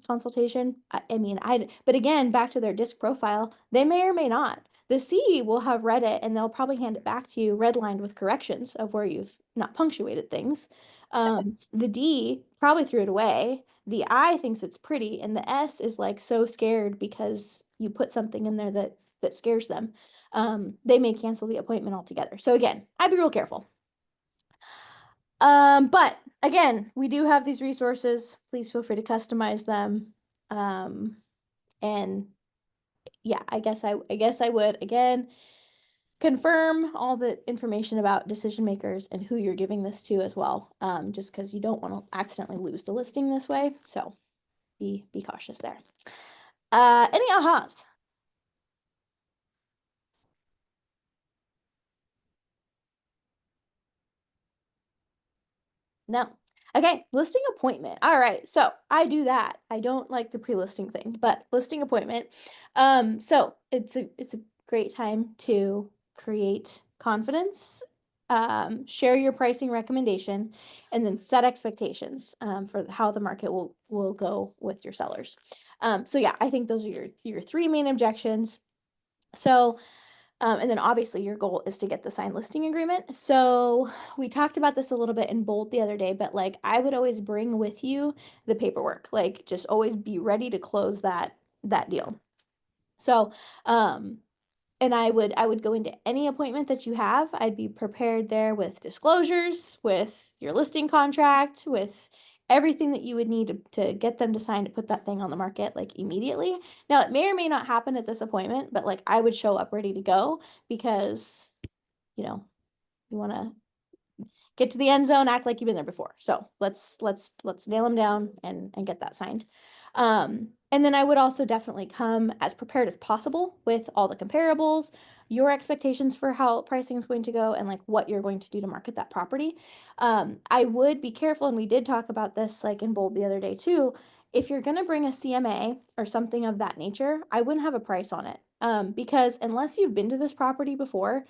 consultation. But again, back to their disc profile, they may or may not. The C will have read it and they'll probably hand it back to you redlined with corrections of where you've not punctuated things. The D probably threw it away. The I thinks it's pretty, and the S is like so scared because you put something in there that scares them. They may cancel the appointment altogether. So again, I'd be real careful. But again, we do have these resources. Please feel free to customize them. And yeah, I guess I would again confirm all the information about decision makers and who you're giving this to as well. Just because you don't want to accidentally lose the listing this way. So be cautious there. Any ahas? No. Okay, listing appointment. All right, so I do that. I don't like the pre-listing thing, but listing appointment. So it's a great time to create confidence, share your pricing recommendation, and then set expectations for how the market will go with your sellers. So yeah, I think those are your three main objections. So and then obviously your goal is to get the signed listing agreement. So we talked about this a little bit in Bold the other day, but like I would always bring with you the paperwork, like just always be ready to close that deal. So, and I would go into any appointment that you have. I'd be prepared there with disclosures, with your listing contract, with everything that you would need to get them to sign to put that thing on the market like immediately. Now, it may or may not happen at this appointment, but like I would show up ready to go because, you know, you want to get to the end zone, act like you've been there before. So let's nail them down and get that signed. And then I would also definitely come as prepared as possible with all the comparables, your expectations for how pricing is going to go, and like what you're going to do to market that property. I would be careful, and we did talk about this like in Bold the other day too. If you're going to bring a CMA or something of that nature, I wouldn't have a price on it. Because unless you've been to this property before,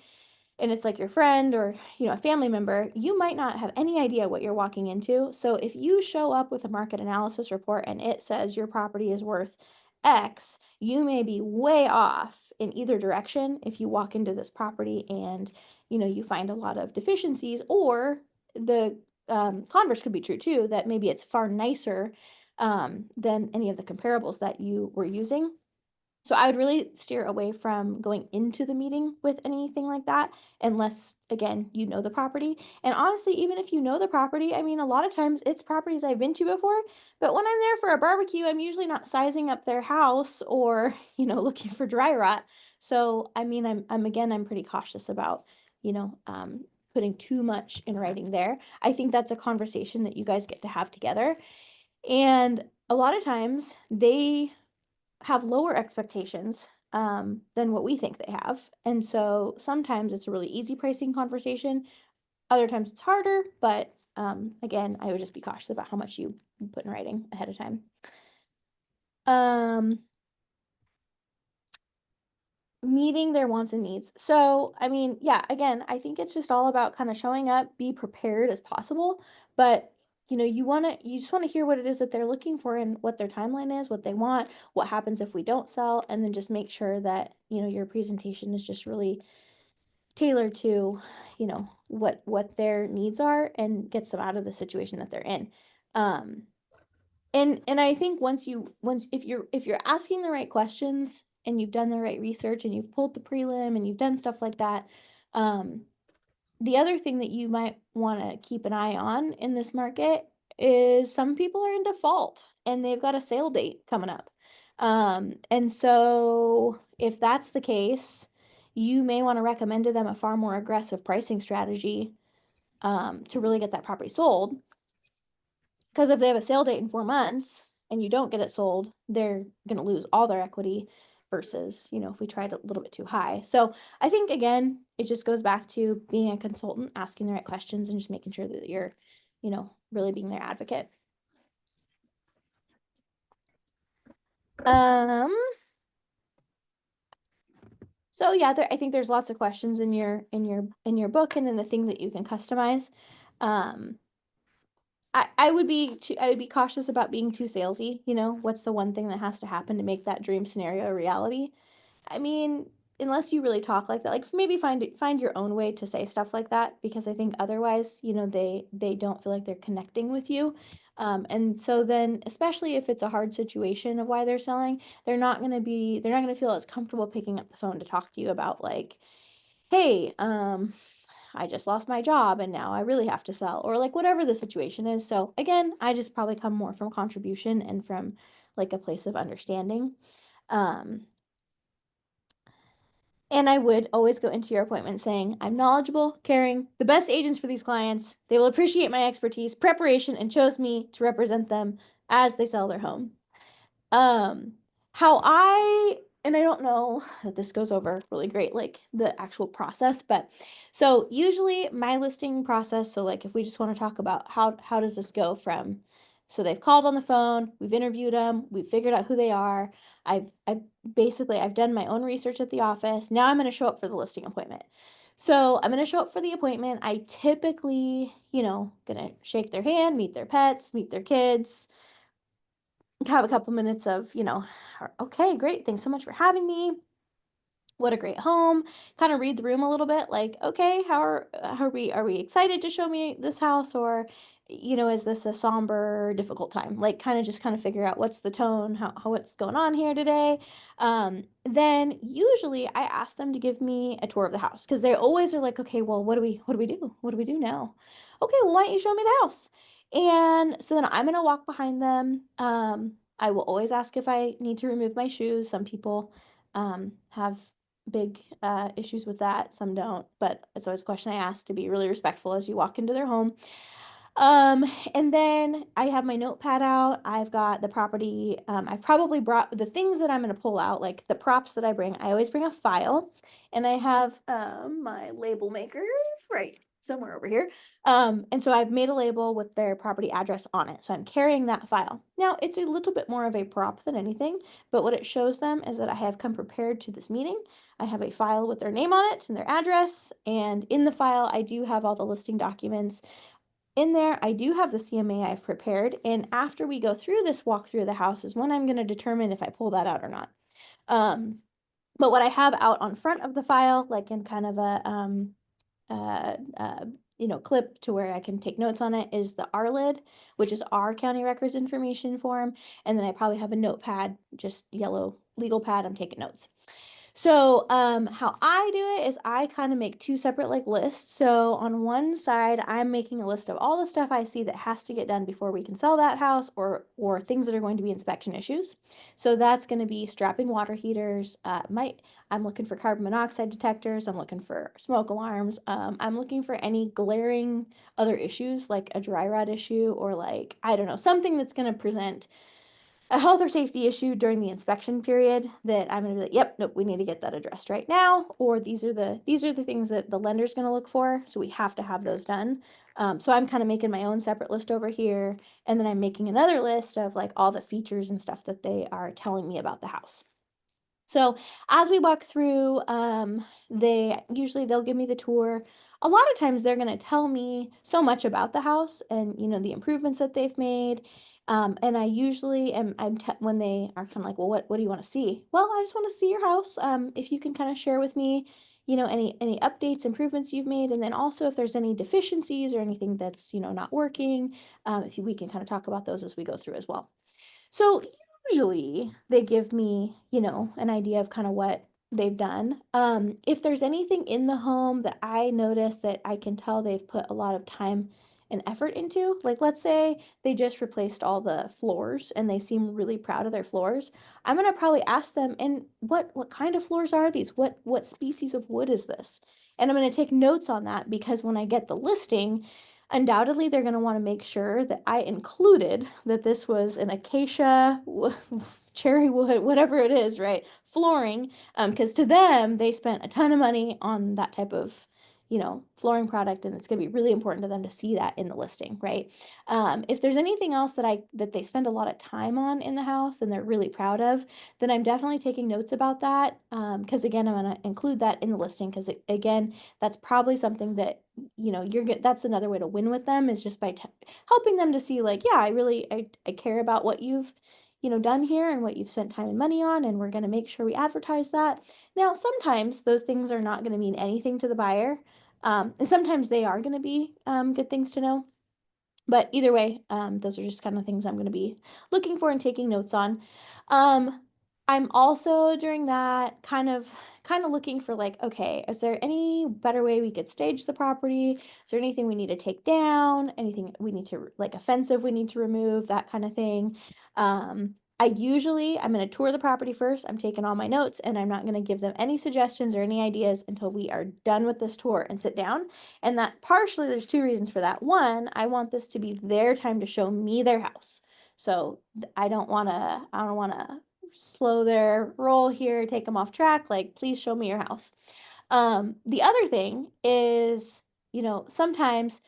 and it's like your friend or a family member, you might not have any idea what you're walking into. So if you show up with a market analysis report and it says your property is worth X, you may be way off in either direction if you walk into this property and you find a lot of deficiencies, or the converse could be true too, that maybe it's far nicer than any of the comparables that you were using. So I would really steer away from going into the meeting with anything like that, unless, again, you know the property. And honestly, even if you know the property, I mean, a lot of times it's properties I've been to before, but when I'm there for a barbecue, I'm usually not sizing up their house or, looking for dry rot. So, I mean, I'm pretty cautious about, putting too much in writing there. I think that's a conversation that you guys get to have together. And a lot of times they have lower expectations than what we think they have. And so sometimes it's a really easy pricing conversation. Other times it's harder, but again, I would just be cautious about how much you put in writing ahead of time. Meeting their wants and needs. So, I mean, yeah, again, I think it's just all about kind of showing up, be prepared as possible, but you just want to hear what it is that they're looking for and what their timeline is, what they want, what happens if we don't sell, and then just make sure that, your presentation is just really tailor to, you know, what their needs are and gets them out of the situation that they're in. And I think once if you're asking the right questions and you've done the right research and you've pulled the prelim and you've done stuff like that, the other thing that you might want to keep an eye on in this market is some people are in default and they've got a sale date coming up. And so if that's the case, you may want to recommend to them a far more aggressive pricing strategy to really get that property sold. Because if they have a sale date in 4 months and you don't get it sold, they're going to lose all their equity versus, you know, if we tried a little bit too high. So I think, again, it just goes back to being a consultant, asking the right questions, and just making sure that you're, you know, really being their advocate. So yeah, I think there's lots of questions in your book and in the things that you can customize. I would be cautious about being too salesy. You know, what's the one thing that has to happen to make that dream scenario a reality? I mean, unless you really talk like that, like maybe find your own way to say stuff like that, because I think otherwise, you know, they don't feel like they're connecting with you. And so then, especially if it's a hard situation of why they're selling, they're not gonna feel as comfortable picking up the phone to talk to you about like, hey, I just lost my job and now I really have to sell, or like whatever the situation is. So again, I just probably come more from contribution and from like a place of understanding. And I would always go into your appointment saying, I'm knowledgeable, caring, the best agents for these clients. They will appreciate my expertise, preparation, and chose me to represent them as they sell their home. And I don't know that this goes over really great, like the actual process, but so usually my listing process, so like if we just want to talk about how does this go from, so they've called on the phone, we've interviewed them, we've figured out who they are, I've done my own research at the office. Now I'm going to show up for the listing appointment. So I'm going to show up for the appointment. I typically, you know, going to shake their hand, meet their pets, meet their kids, have a couple minutes of, you know, okay, great. Thanks so much for having me. What a great home. Kind of read the room a little bit, like, okay, how are we excited to show me this house, or, you know, is this a somber, difficult time? Like kind of figure out what's the tone, how what's going on here today. Then usually I ask them to give me a tour of the house, because they always are like, okay, well, what do we do? What do we do now? Okay, well, why don't you show me the house? And so then I'm gonna walk behind them. I will always ask if I need to remove my shoes. Some people have big issues with that, some don't, but it's always a question I ask to be really respectful as you walk into their home. And then I have my notepad out. I've got the property. I probably brought the things that I'm going to pull out, like the props that I bring. I always bring a file, and I have my label maker right somewhere over here. And so I've made a label with their property address on it. So I'm carrying that file. Now it's a little bit more of a prop than anything, but what it shows them is that I have come prepared to this meeting. I have a file with their name on it and their address, and in the file I do have all the listing documents. In there, I do have the CMA I've prepared, and after we go through this walkthrough of the house is when I'm going to determine if I pull that out or not. But what I have out on front of the file, like in kind of a you know, clip to where I can take notes on it, is the RLID, which is our county records information form, and then I probably have a notepad, just yellow legal pad. I'm taking notes. So, how I do it is I kind of make two separate like lists. So on one side, I'm making a list of all the stuff I see that has to get done before we can sell that house, or things that are going to be inspection issues. So that's going to be strapping water heaters. I'm looking for carbon monoxide detectors. I'm looking for smoke alarms. I'm looking for any glaring other issues, like a dry rot issue, or like, I don't know, something that's going to present a health or safety issue during the inspection period that I'm gonna be like, yep, nope, we need to get that addressed right now, or these are the things that the lender's gonna look for, so we have to have those done. So I'm kind of making my own separate list over here, and then I'm making another list of like all the features and stuff that they are telling me about the house. So as we walk through, they'll give me the tour. A lot of times they're going to tell me so much about the house and, you know, the improvements that they've made. And I usually when they are kind of like, well, what do you want to see? Well, I just want to see your house. If you can kind of share with me, any updates, improvements you've made, and then also if there's any deficiencies or anything that's, not working, we can kind of talk about those as we go through as well. So usually they give me, an idea of kind of what they've done. If there's anything in the home that I notice that I can tell they've put a lot of time and effort into, like let's say they just replaced all the floors and they seem really proud of their floors, I'm gonna probably ask them, and what kind of floors are these? What species of wood is this? And I'm gonna take notes on that because when I get the listing, undoubtedly they're going to want to make sure that I included that this was an acacia, cherry wood, whatever it is, right? Flooring, because to them, they spent a ton of money on that type of, flooring product, and it's going to be really important to them to see that in the listing, right? If there's anything else that they spend a lot of time on in the house and they're really proud of, then I'm definitely taking notes about that. Because again, I'm going to include that in the listing because again, that's probably something that that's another way to win with them, is just by helping them to see like, yeah, I care about what you've done here and what you've spent time and money on, and we're going to make sure we advertise that. Now sometimes those things are not going to mean anything to the buyer, and sometimes they are going to be good things to know. But either way, those are just kind of things I'm going to be looking for and taking notes on. I'm also during that kind of looking for like, okay, is there any better way we could stage the property? Is there anything we need to take down? Anything we need to like offensive we need to remove? That kind of thing. I'm going to tour the property first. I'm taking all my notes and I'm not going to give them any suggestions or any ideas until we are done with this tour and sit down. And that partially, there's two reasons for that. One, I want this to be their time to show me their house. So I don't want to slow their roll here, take them off track. Like, please show me your house. The other thing is, sometimes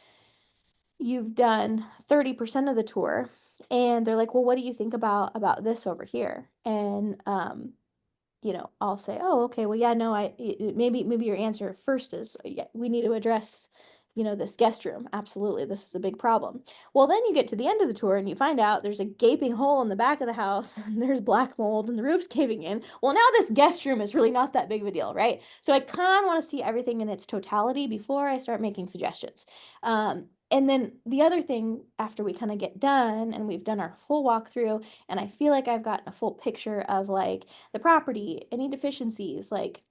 you've done 30% of the tour and they're like, well, what do you think about this over here? And I'll say, oh, okay, well, yeah, no, maybe your answer first is, yeah, we need to address, this guest room. Absolutely, this is a big problem. Well, then you get to the end of the tour and you find out there's a gaping hole in the back of the house, and there's black mold and the roof's caving in. Well, now this guest room is really not that big of a deal, right? So I kind of want to see everything in its totality before I start making suggestions. And then the other thing, after we kind of get done and we've done our full walkthrough, and I feel like I've gotten a full picture of like the property, any deficiencies, like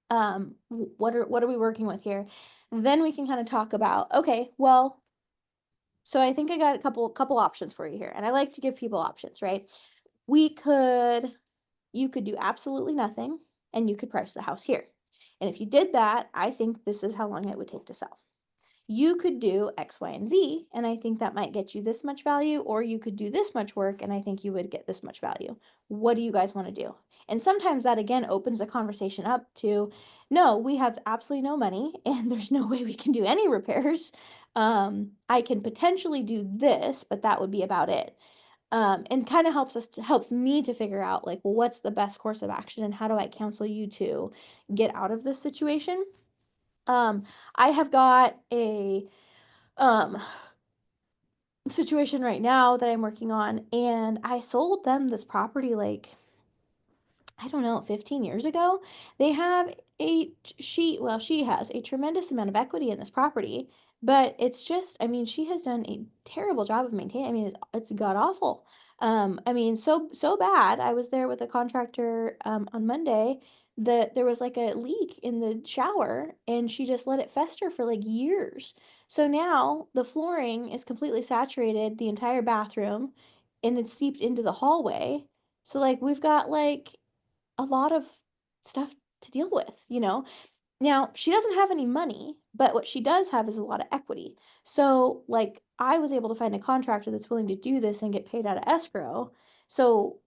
what are we working with here? Then we can kind of talk about, okay, well, so I think I got a couple options for you here, and I like to give people options, right? You could do absolutely nothing, and you could price the house here. And if you did that, I think this is how long it would take to sell. You could do X, Y, and Z, and I think that might get you this much value, or you could do this much work, and I think you would get this much value. What do you guys want to do? And sometimes that again opens the conversation up to, no, we have absolutely no money, and there's no way we can do any repairs. I can potentially do this, but that would be about it. And kind of helps me to figure out like, well, what's the best course of action, and how do I counsel you to get out of this situation? I have got a situation right now that I'm working on, and I sold them this property like, I don't know, 15 years ago. They have she has a tremendous amount of equity in this property, but it's just, I mean, she has done a terrible job of maintaining. I mean, it's god awful. I mean, so bad. I was there with a contractor on Monday that there was like a leak in the shower and she just let it fester for like years. So now the flooring is completely saturated, the entire bathroom, and it's seeped into the hallway. So like we've got like a lot of stuff to deal with. Now, she doesn't have any money, but what she does have is a lot of equity. So, like, I was able to find a contractor that's willing to do this and get paid out of escrow. So,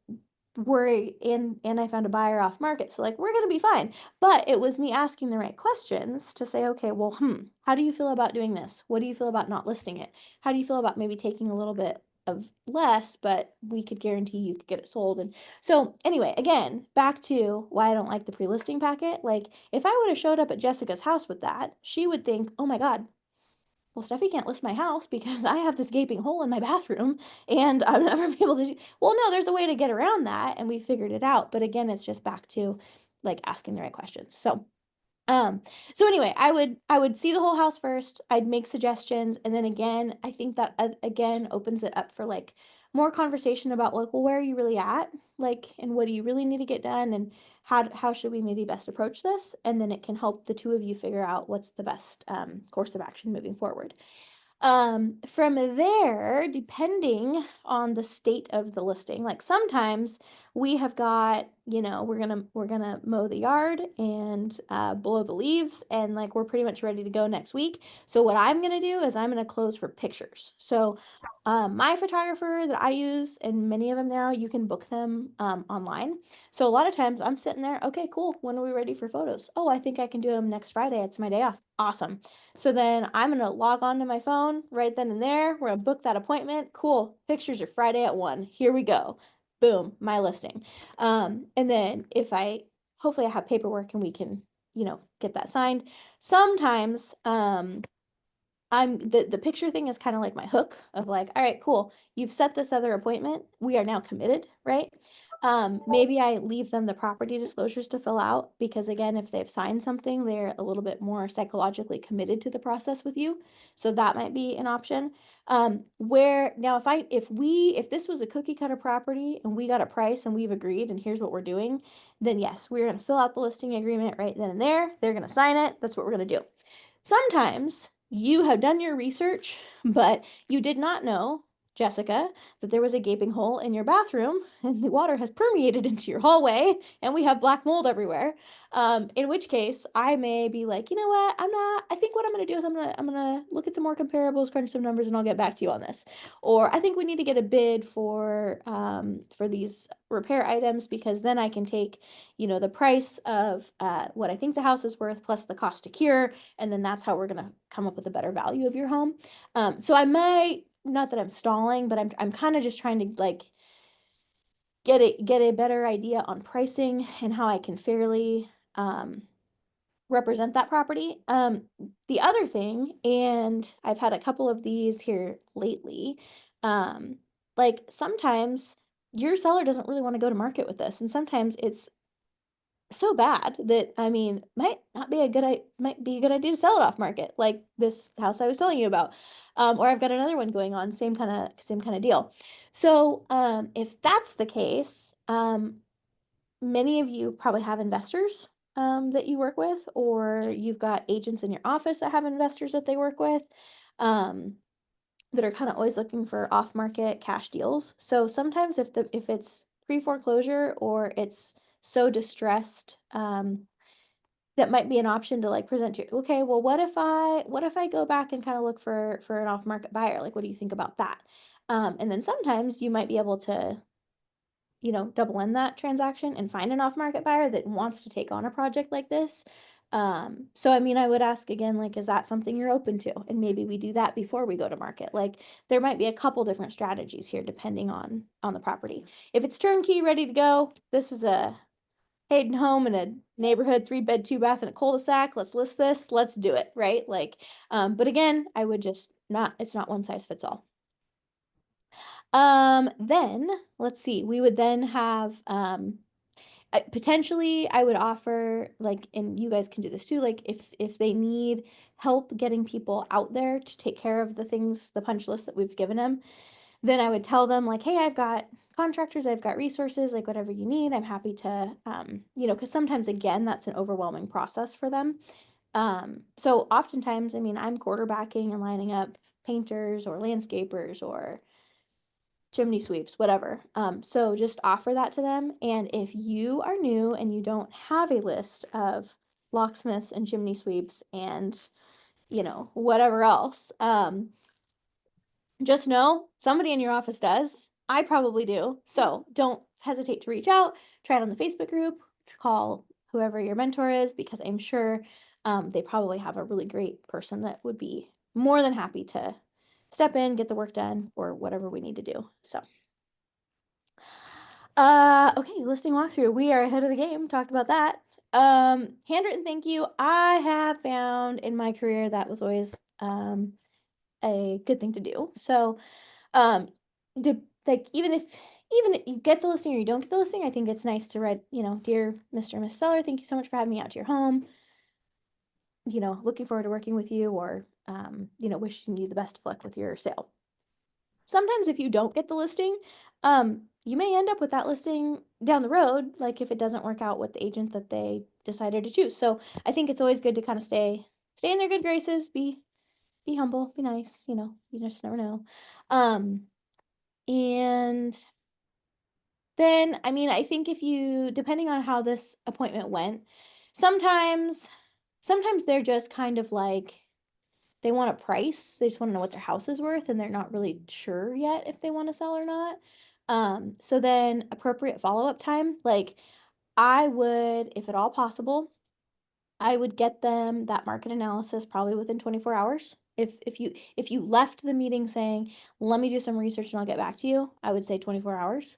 and I found a buyer off market. So, like, we're going to be fine. But it was me asking the right questions to say, okay, well, how do you feel about doing this? What do you feel about not listing it? How do you feel about maybe taking a little bit of less, but we could guarantee you could get it sold? And so anyway, again, back to why I don't like the pre-listing packet. Like, if I would have showed up at Jessica's house with that, she would think, oh my God, well, Steffi can't list my house because I have this gaping hole in my bathroom and I'll never be able to do. Well, no, there's a way to get around that, and we figured it out. But again, it's just back to like asking the right questions. So So anyway, I would see the whole house first. I'd make suggestions, and then again, I think that again opens it up for like more conversation about like, well, where are you really at? Like, and what do you really need to get done, and how should we maybe best approach this? And then it can help the two of you figure out what's the best course of action moving forward. From there, depending on the state of the listing, like sometimes we have got, we're gonna mow the yard and blow the leaves, and like we're pretty much ready to go next week. So what I'm gonna do is I'm gonna close for pictures. So my photographer that I use, and many of them now, you can book them online. So a lot of times I'm sitting there, okay, cool. When are we ready for photos? Oh, I think I can do them next Friday. It's my day off. Awesome. So then I'm going to log on to my phone right then and there. We're going to book that appointment. Cool. Pictures are Friday at 1. Here we go. Boom, my listing. And then hopefully I have paperwork and we can, get that signed. Sometimes, the picture thing is kind of like my hook of like, all right, cool. You've set this other appointment. We are now committed, right? Maybe I leave them the property disclosures to fill out because again, if they've signed something, they're a little bit more psychologically committed to the process with you. So that might be an option. Where now if this was a cookie cutter property and we got a price and we've agreed and here's what we're doing, then yes, we're going to fill out the listing agreement right then and there. They're going to sign it. That's what we're going to do. Sometimes you have done your research, but you did not know, Jessica, that there was a gaping hole in your bathroom and the water has permeated into your hallway and we have black mold everywhere. In which case I may be like, you know what, I think what I'm going to do is I'm going to look at some more comparables, crunch some numbers, and I'll get back to you on this. Or I think we need to get a bid for these repair items because then I can take, the price of what I think the house is worth plus the cost to cure, and then that's how we're going to come up with a better value of your home. So I might, not that I'm stalling, but I'm kind of just trying to like get a better idea on pricing and how I can fairly represent that property. The other thing, and I've had a couple of these here lately, like sometimes your seller doesn't really want to go to market with this, and sometimes it's so bad that might be a good idea to sell it off market, like this house I was telling you about. Or I've got another one going on, same kind of deal. So if that's the case, many of you probably have investors that you work with, or you've got agents in your office that have investors that they work with, that are kind of always looking for off-market cash deals. So sometimes if it's pre-foreclosure or it's so distressed, that might be an option to like present to you. Okay, well, what if I go back and kind of look for an off-market buyer? Like, what do you think about that? And then sometimes you might be able to, double in that transaction and find an off-market buyer that wants to take on a project like this. So I would ask again, like, is that something you're open to? And maybe we do that before we go to market. Like, there might be a couple different strategies here depending on the property. If it's turnkey, ready to go, this is a Hayden home in a neighborhood, 3-bed, 2-bath, and a cul-de-sac. Let's list this. Let's do it, right? Like, but again, I would just it's not one size fits all. Then let's see, we would then have, potentially I would offer like, and you guys can do this too, like if they need help getting people out there to take care of the things, the punch list that we've given them, then I would tell them like, hey, I've got contractors, I've got resources, like whatever you need, I'm happy to, because sometimes again, that's an overwhelming process for them. So oftentimes, I'm quarterbacking and lining up painters or landscapers or chimney sweeps, whatever. So just offer that to them. And if you are new and you don't have a list of locksmiths and chimney sweeps and, whatever else, just know somebody in your office does. I probably do. So don't hesitate to reach out, try it on the Facebook group, call whoever your mentor is, because I'm sure they probably have a really great person that would be more than happy to step in, get the work done, or whatever we need to do. So okay, listing walkthrough. We are ahead of the game. Talked about that. Handwritten thank you. I have found in my career that was always a good thing to do. So like even if you get the listing or you don't get the listing, I think it's nice to write, dear Mr. and Miss Seller, thank you so much for having me out to your home. you know, looking forward to working with you, or, you know, wishing you the best of luck with your sale. Sometimes if you don't get the listing, you may end up with that listing down the road, like if it doesn't work out with the agent that they decided to choose. So I think it's always good to kind of stay in their good graces, be humble, be nice, you know, you just never know. And then, I mean, I think if you, depending on how this appointment went, sometimes they're just kind of like, they want a price. They just want to know what their house is worth, and they're not really sure yet if they want to sell or not. So then appropriate follow-up time, like I would, if at all possible, I would get them that market analysis probably within 24 hours. If you left the meeting saying, "Let me do some research and I'll get back to you," I would say 24 hours.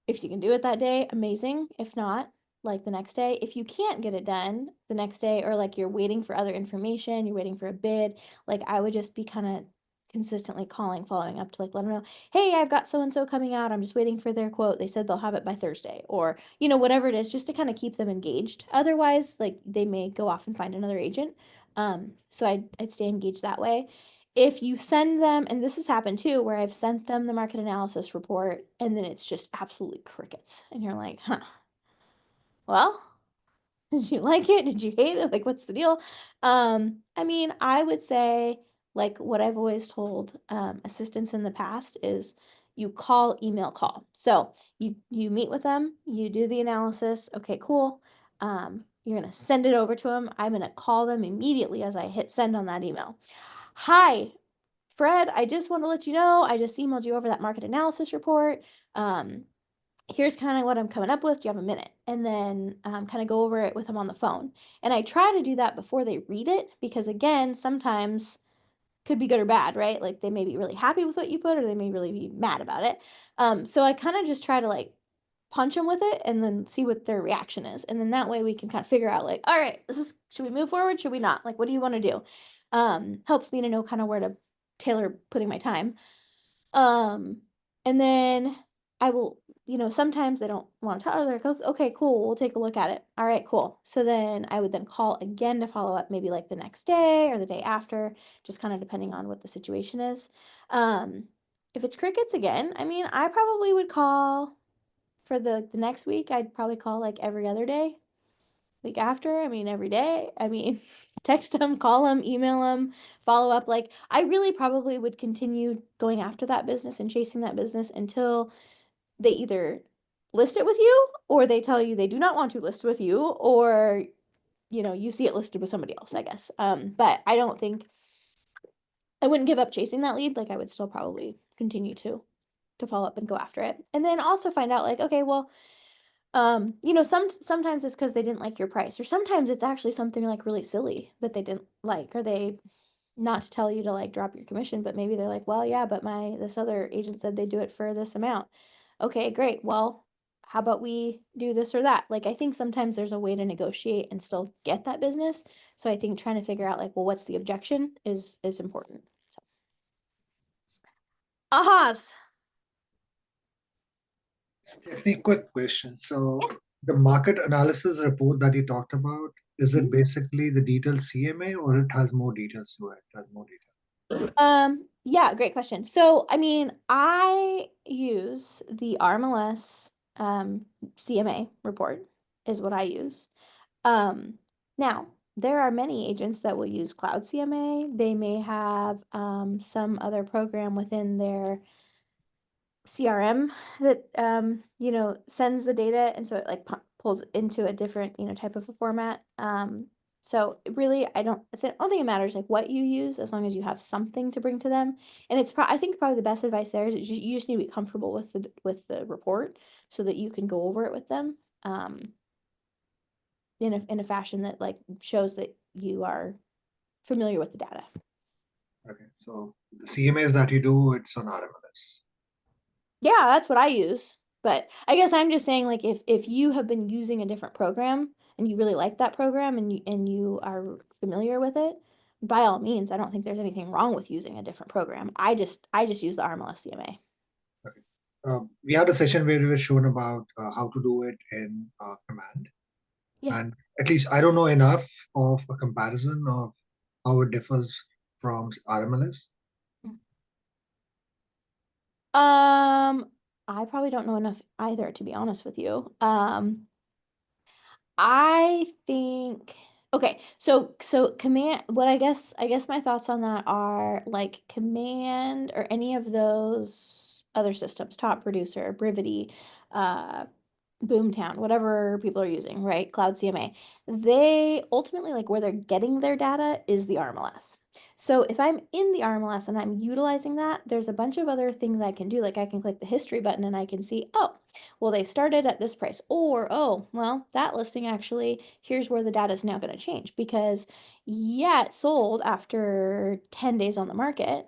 If you can do it that day, amazing. If not, like the next day. If you can't get it done the next day, or like you're waiting for other information, you're waiting for a bid, like I would just be kind of consistently calling, following up to like let them know, hey, I've got so and so coming out. I'm just waiting for their quote. They said they'll have it by Thursday, or, you know, whatever it is, just to kind of keep them engaged. Otherwise, like they may go off and find another agent. So I'd stay engaged that way. If you send them, and this has happened too, where I've sent them the market analysis report and then it's just absolutely crickets. And you're like, huh, well, did you like it? Did you hate it? Like, what's the deal? I mean, I would say, like, what I've always told assistants in the past is you call, email, call. So you meet with them, you do the analysis. Okay, cool. You're gonna send it over to them. I'm gonna call them immediately as I hit send on that email. Hi, Fred, I just want to let you know, I just emailed you over that market analysis report. Here's kind of what I'm coming up with. Do you have a minute? And then kind of go over it with them on the phone. And I try to do that before they read it, because again, sometimes could be good or bad, right? Like they may be really happy with what you put, or they may really be mad about it. So I kind of just try to like punch them with it and then see what their reaction is. And then that way we can kind of figure out like, all right, should we move forward? Should we not? Like, what do you want to do? Helps me to know kind of where to tailor putting my time. And then I will, you know, sometimes they don't want to tell, they're like, okay, cool, we'll take a look at it. All right, cool. So then I would then call again to follow up, maybe like the next day or the day after, just kind of depending on what the situation is. If it's crickets again, I mean, I probably would call for the next week. I'd probably call like every other day. Week after, I mean, every day. I mean, text them, call them, email them, follow up. Like, I really probably would continue going after that business and chasing that business until they either list it with you, or they tell you they do not want to list with you, or, you know, you see it listed with somebody else, I guess. But I don't think I wouldn't give up chasing that lead. Like, I would still probably continue to follow up and go after it. And then also find out like, okay, well, you know, sometimes it's because they didn't like your price, or sometimes it's actually something like really silly that they didn't like, or they, not to tell you to like drop your commission, but maybe they're like, well, yeah, but this other agent said they do it for this amount. Okay, great. Well, how about we do this or that? Like, I think sometimes there's a way to negotiate and still get that business. So I think trying to figure out like, well, what's the objection is important. So. Ahas. Stephanie, quick question. So the market analysis report that you talked about, is it basically the detailed CMA, or it has more details to it? It has more detail. Yeah, great question. So, I mean, I use the RMLS CMA report is what I use. Now, there are many agents that will use Cloud CMA. They may have some other program within their CRM that you know, sends the data, and so it like pulls into a different, you know, type of a format. So really, I don't think it matters like what you use, as long as you have something to bring to them. And it's I think probably the best advice there is you just need to be comfortable with the report, so that you can go over it with them in a fashion that like shows that you are familiar with the data. Okay, so the CMAs that you do, it's on RMLS. Yeah, that's what I use. But I guess I'm just saying, like, if you have been using a different program and you really like that program and you are familiar with it, by all means, I don't think there's anything wrong with using a different program. I just use the RMLS CMA. Okay. We had a session where we were shown about how to do it in Command. Yeah. And at least I don't know enough of a comparison of how it differs from RMLS. I probably don't know enough either, to be honest with you. I think okay, so command what I guess my thoughts on that are like command or any of those other systems, Top Producer, Brivity, uh Boomtown, whatever people are using, right? Cloud CMA. They ultimately like where they're getting their data is the RMLS. So if I'm in the RMLS and I'm utilizing that, there's a bunch of other things I can do. Like I can click the history button and I can see, oh, well, they started at this price. Or, oh, well, that listing actually, here's where the data is now going to change because, yeah, it sold after 10 days on the market.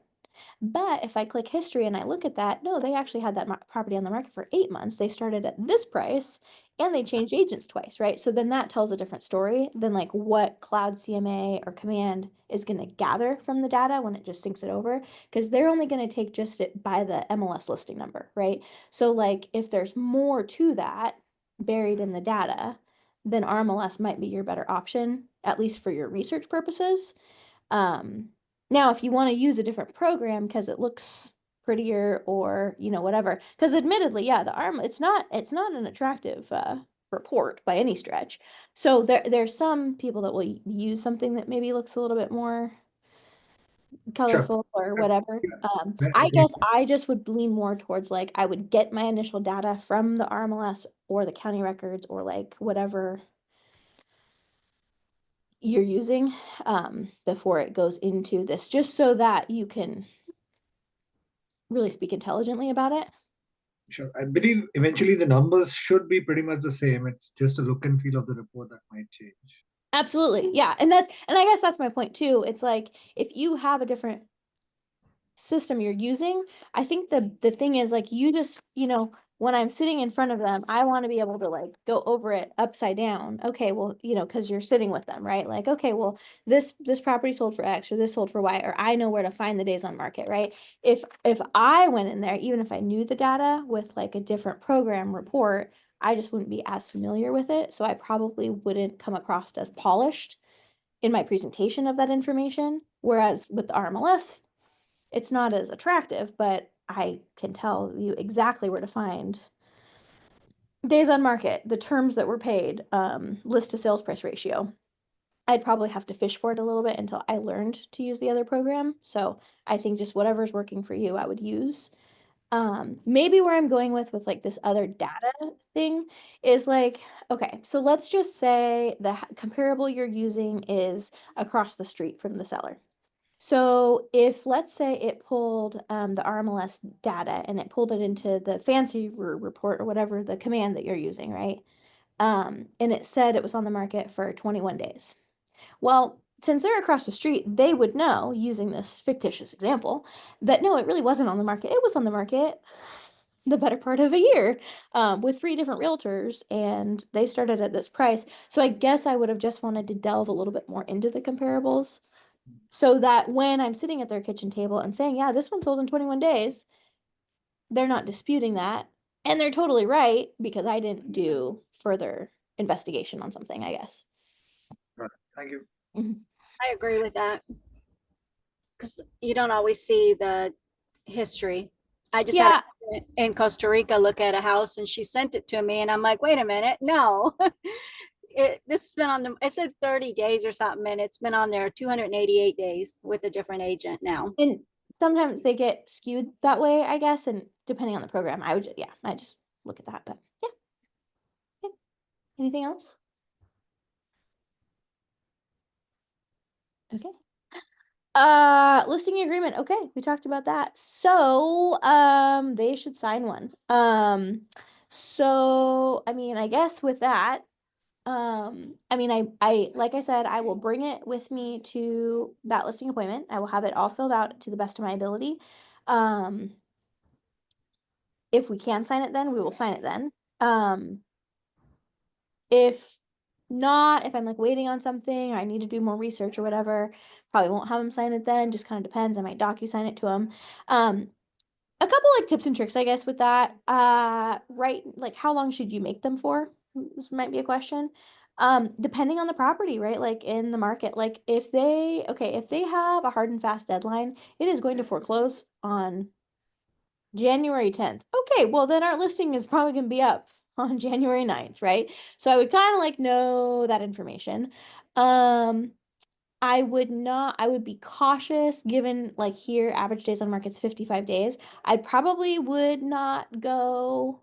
But if I click history and I look at that, no, they actually had that property on the market for 8 months. They started at this price and they changed agents twice, right? So then that tells a different story than like what Cloud CMA or Command is going to gather from the data when it just syncs it over, because they're only going to take just it by the MLS listing number, right? So like if there's more to that buried in the data, then RMLS might be your better option, at least for your research purposes. Now, if you want to use a different program because it looks prettier or, you know, whatever, because admittedly, yeah, the ARM, it's not an attractive report by any stretch. So there's some people that will use something that maybe looks a little bit more Sure. colorful or whatever. Yeah, I agree. guess I just would lean more towards like I would get my initial data from the RMLS or the county records or like whatever you're using before it goes into this, just so that you can really speak intelligently about it. Sure. I believe eventually the numbers should be pretty much the same. It's just a look and feel of the report that might change. Absolutely. Yeah. And I guess that's my point too. It's like if you have a different system you're using, I think the thing is like you just, you know, when I'm sitting in front of them, I want to be able to like go over it upside down. Okay, well, you know, because you're sitting with them, right? Like, okay, well, this property sold for X or this sold for Y, or I know where to find the days on market, right? If I went in there, even if I knew the data with like a different program report, I just wouldn't be as familiar with it. So I probably wouldn't come across as polished in my presentation of that information. Whereas with the RMLS, it's not as attractive, but I can tell you exactly where to find days on market, the terms that were paid, list to sales price ratio. I'd probably have to fish for it a little bit until I learned to use the other program. So I think just whatever's working for you, I would use. Maybe where I'm going with like this other data thing is like, okay, so let's just say the comparable you're using is across the street from the seller. So if let's say it pulled the RMLS data and it pulled it into the fancy report or whatever the command that you're using, right? And it said it was on the market for 21 days. Well, since they're across the street, they would know, using this fictitious example, that no, it really wasn't on the market. It was on the market the better part of a year with 3 different realtors, and they started at this price. So I guess I would have just wanted to delve a little bit more into the comparables so that when I'm sitting at their kitchen table and saying, yeah, this one sold in 21 days, they're not disputing that. And they're totally right because I didn't do further investigation on something, I guess. Right. Thank you. I agree with that. Because you don't always see the history. I just had Yeah. in Costa Rica look at a house and she sent it to me and I'm like, wait a minute, no. This has been on the, it said 30 days or something, and it's been on there 288 days with a different agent now. And sometimes they get skewed that way, I guess. And depending on the program, I just look at that. But yeah. Yeah. Anything else? Okay. Listing agreement. Okay, we talked about that. So, they should sign one. So I mean, I guess with that, I mean, I like I said, I will bring it with me to that listing appointment. I will have it all filled out to the best of my ability. If we can sign it then, we will sign it then. If not, if I'm like waiting on something, or I need to do more research or whatever, probably won't have him sign it then. Just kind of depends. I might docu-sign it to him. A couple like tips and tricks, I guess, with that. Right, like how long should you make them for? This might be a question. Depending on the property, right? Like in the market, like if they have a hard and fast deadline, it is going to foreclose on January 10th. Okay, well then our listing is probably going to be up on January 9th, right? So I would kind of like know that information. I would be cautious given like here average days on market's 55 days. I probably would not go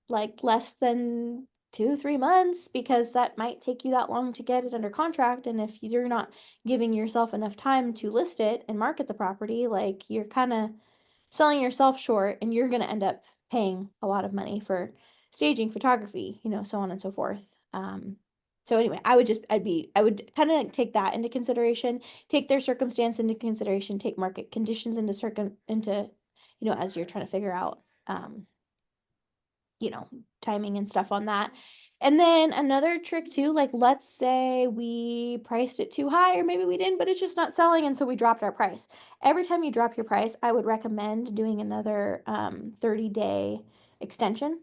like less than 2-3 months because that might take you that long to get it under contract. And if you're not giving yourself enough time to list it and market the property, like you're kind of selling yourself short and you're going to end up paying a lot of money for staging, photography, so on and so forth. So anyway, I would kind of take that into consideration, take their circumstance into consideration, take market conditions into as you're trying to figure out timing and stuff on that. And then another trick too, like let's say we priced it too high or maybe we didn't, but it's just not selling and so we dropped our price. Every time you drop your price, I would recommend doing another 30-day extension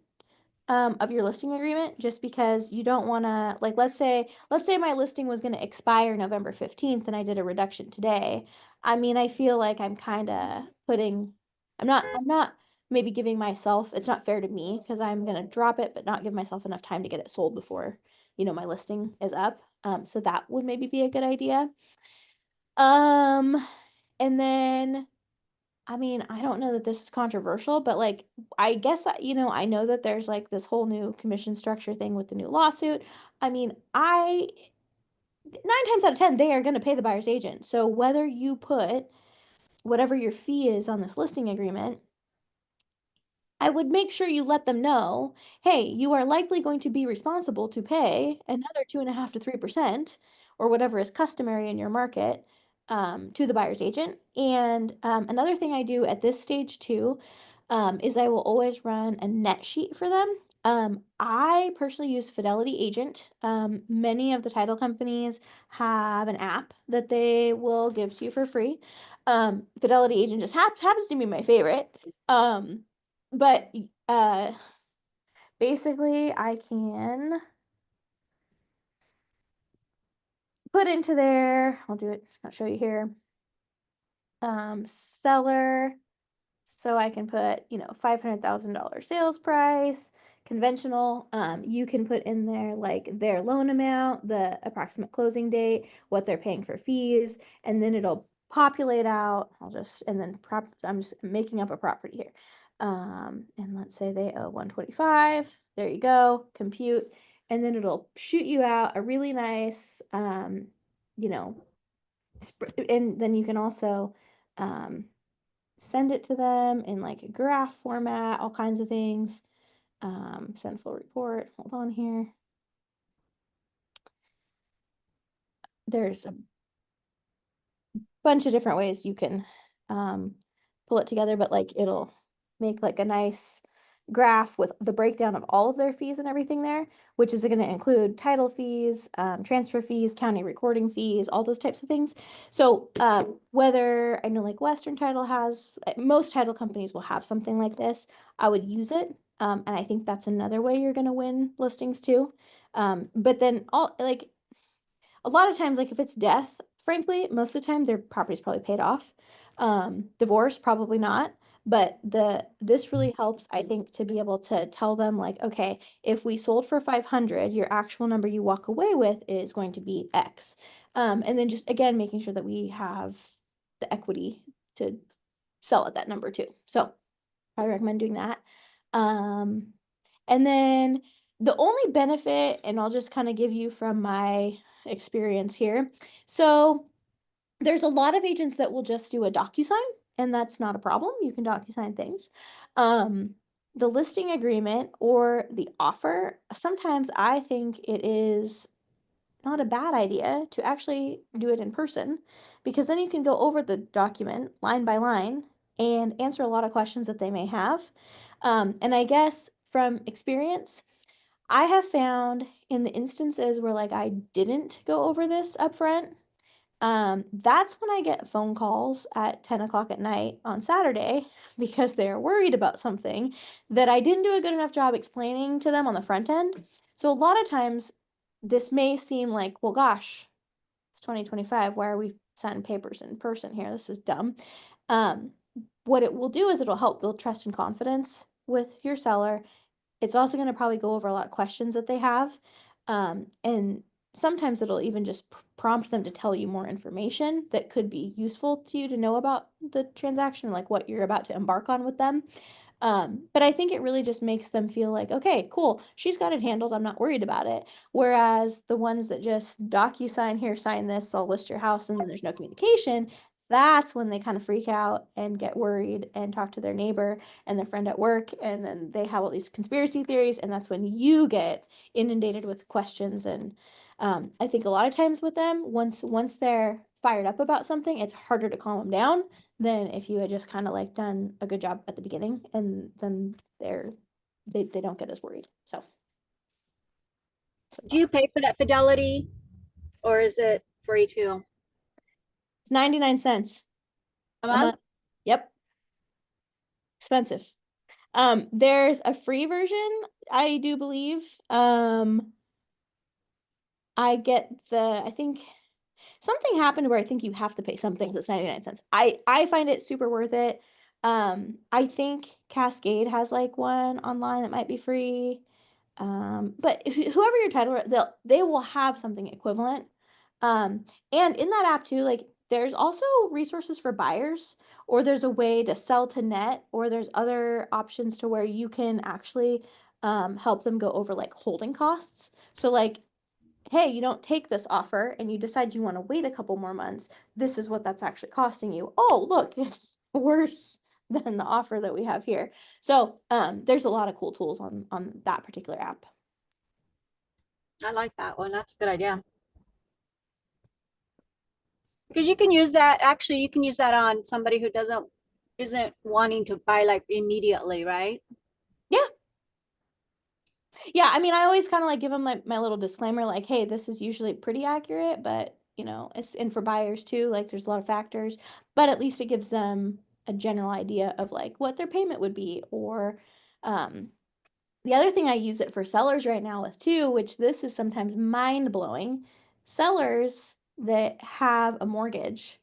of your listing agreement just because you don't want to like let's say my listing was going to expire November 15th and I did a reduction today. I mean, I feel like I'm kind of I'm not maybe giving myself, it's not fair to me because I'm going to drop it but not give myself enough time to get it sold before, my listing is up. So that would maybe be a good idea. And then I mean, I don't know that this is controversial, but like, I guess, I know that there's like this whole new commission structure thing with the new lawsuit. I mean, 9 times out of 10, they are going to pay the buyer's agent. So whether you put whatever your fee is on this listing agreement, I would make sure you let them know, hey, you are likely going to be responsible to pay another 2.5 to 3% or whatever is customary in your market to the buyer's agent. And another thing I do at this stage too is I will always run a net sheet for them. I personally use Fidelity Agent. Many of the title companies have an app that they will give to you for free. Fidelity Agent just happens to be my favorite. But basically I can put into there, I'll do it, I'll show you here. Seller, so I can put, $500,000 sales price, conventional. You can put in there like their loan amount, the approximate closing date, what they're paying for fees, and then it'll populate out. I'm just making up a property here. And let's say they owe 125. There you go, compute. And then it'll shoot you out a really nice, you know, and then you can also send it to them in like a graph format, all kinds of things. Send full report. Hold on here. There's a bunch of different ways you can pull it together, but like it'll make like a nice graph with the breakdown of all of their fees and everything there, which is going to include title fees, transfer fees, county recording fees, all those types of things. So whether I know like Western Title has, most title companies will have something like this, I would use it. And I think that's another way you're going to win listings too. But then a lot of times, like if it's death, frankly, most of the time their property's probably paid off. Divorce, probably not. But this really helps, I think, to be able to tell them like, okay, if we sold for 500, your actual number you walk away with is going to be X. And then just again, making sure that we have the equity to sell at that number too. So I recommend doing that. And then the only benefit, and I'll just kind of give you from my experience here. So there's a lot of agents that will just do a DocuSign, and that's not a problem. You can DocuSign things. The listing agreement or the offer, sometimes I think it is not a bad idea to actually do it in person because then you can go over the document line by line and answer a lot of questions that they may have. And I guess from experience, I have found in the instances where like I didn't go over this up front, That's when I get phone calls at 10 o'clock at night on Saturday because they're worried about something that I didn't do a good enough job explaining to them on the front end. So a lot of times this may seem like, well, gosh, it's 2025. Why are we signing papers in person here? This is dumb. What it will do is it'll help build trust and confidence with your seller. It's also going to probably go over a lot of questions that they have. And sometimes it'll even just prompt them to tell you more information that could be useful to you to know about the transaction, like what you're about to embark on with them. But I think it really just makes them feel like, okay, cool, she's got it handled. I'm not worried about it. Whereas the ones that just DocuSign here, sign this, I'll list your house, and then there's no communication, that's when they kind of freak out and get worried and talk to their neighbor and their friend at work. And then they have all these conspiracy theories. And that's when you get inundated with questions. And I think a lot of times with them, once they're fired up about something, it's harder to calm them down than if you had just kind of like done a good job at the beginning, and then they don't get as worried. So Do you pay for that Fidelity or is it free too? it's 99 cents A a month? month. Yep. Expensive. There's a free version, I do believe. I get I think something happened where I think you have to pay something that's 99 cents. I find it super worth it. I think Cascade has like one online that might be free. But whoever your title, they will have something equivalent. And in that app too, like there's also resources for buyers, or there's a way to sell to net, or there's other options to where you can actually help them go over like holding costs. So like, hey, you don't take this offer and you decide you want to wait a couple more months, this is what that's actually costing you. Oh, look, it's worse than the offer that we have here. So there's a lot of cool tools on that particular app. I like that one. That's a good idea. Because you can use that, actually, you can use that on somebody who isn't wanting to buy like immediately, right? Yeah, I mean, I always kind of like give them my little disclaimer, like, hey, this is usually pretty accurate, but you know, it's and for buyers too, like there's a lot of factors, but at least it gives them a general idea of like what their payment would be. Or the other thing I use it for sellers right now with too, which this is sometimes mind blowing, sellers that have a mortgage.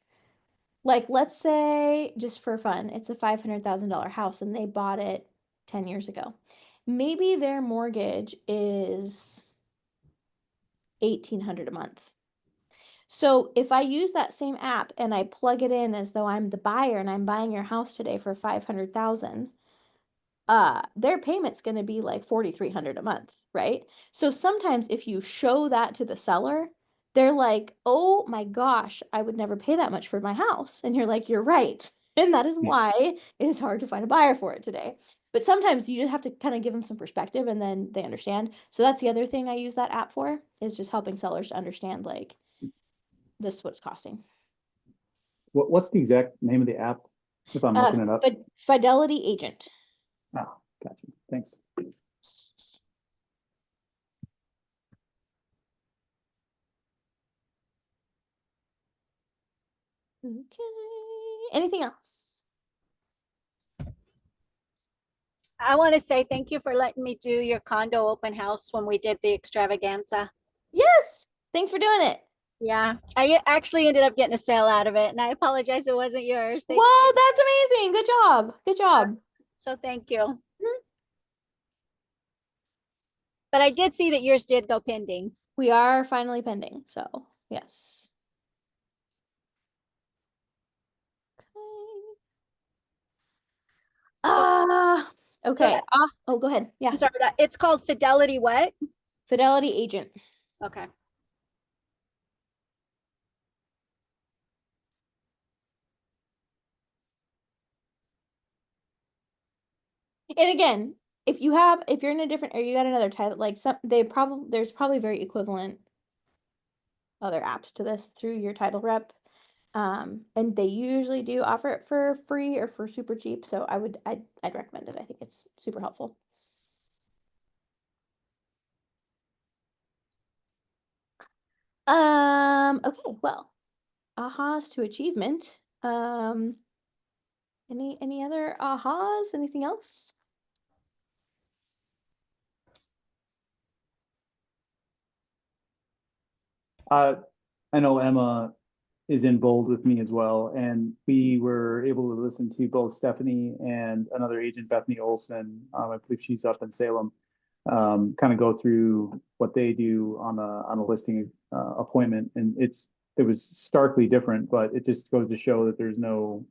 Like, let's say, just for fun, it's a $500,000 house and they bought it 10 years ago. Maybe their mortgage is $1,800 a month. So if I use that same app and I plug it in as though I'm the buyer and I'm buying your house today for 500,000, their payment's going to be like 4,300 a month, right? So sometimes if you show that to the seller, they're like, oh my gosh, I would never pay that much for my house. And you're like, you're right. And that is why it is hard to find a buyer for it today. But sometimes you just have to kind of give them some perspective and then they understand. So that's the other thing I use that app for, is just helping sellers to understand like this is what it's costing. What's the exact name of the app? If I'm looking it up. Fidelity Agent. Oh, gotcha. Thanks. Okay. Anything else? I want to say thank you for letting me do your condo open house when we did the extravaganza. Yes. Thanks for doing it. Yeah, I actually ended up getting a sale out of it, and I apologize it wasn't yours. Whoa, that's amazing. Good job. Good job. So thank you. But I did see that yours did go pending. We are finally pending, so yes. Okay. Oh, go ahead. Yeah. I'm sorry, that it's called Fidelity what? Fidelity Agent. Okay. And again, if you're in a different, or you got another title, like there's probably very equivalent other apps to this through your title rep. And they usually do offer it for free or for super cheap. So I'd recommend it. I think it's super helpful. Okay, well, ahas to achievement. Any other ahas? Anything else? I know Emma is in bold with me as well, and we were able to listen to both Stephanie and another agent, Bethany Olson. I believe she's up in Salem. Kind of go through what they do on a listing appointment, and it was starkly different, but it just goes to show that there's no,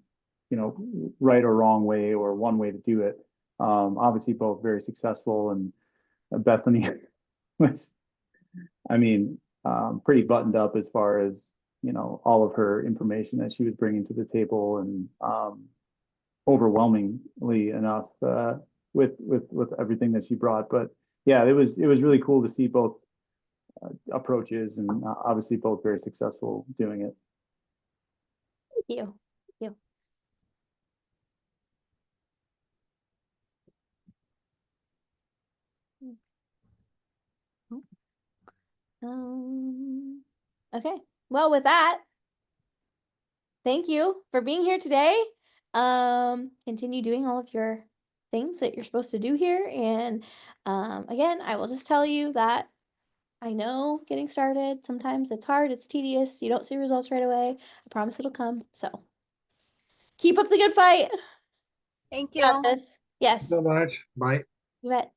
right or wrong way or one way to do it. Obviously, both very successful, and Bethany was, I mean, pretty buttoned up as far as, all of her information that she was bringing to the table, and overwhelmingly enough with everything that she brought. But yeah, it was really cool to see both approaches, and obviously both very successful doing it. Thank you. Thank you. Okay. Well, with that, thank you for being here today. Continue doing all of your things that you're supposed to do here. And again, I will just tell you that I know getting started, sometimes it's hard, it's tedious, you don't see results right away. I promise it'll come. So keep up the good fight. Thank You got you. this. Yes. So much. Bye. You bet.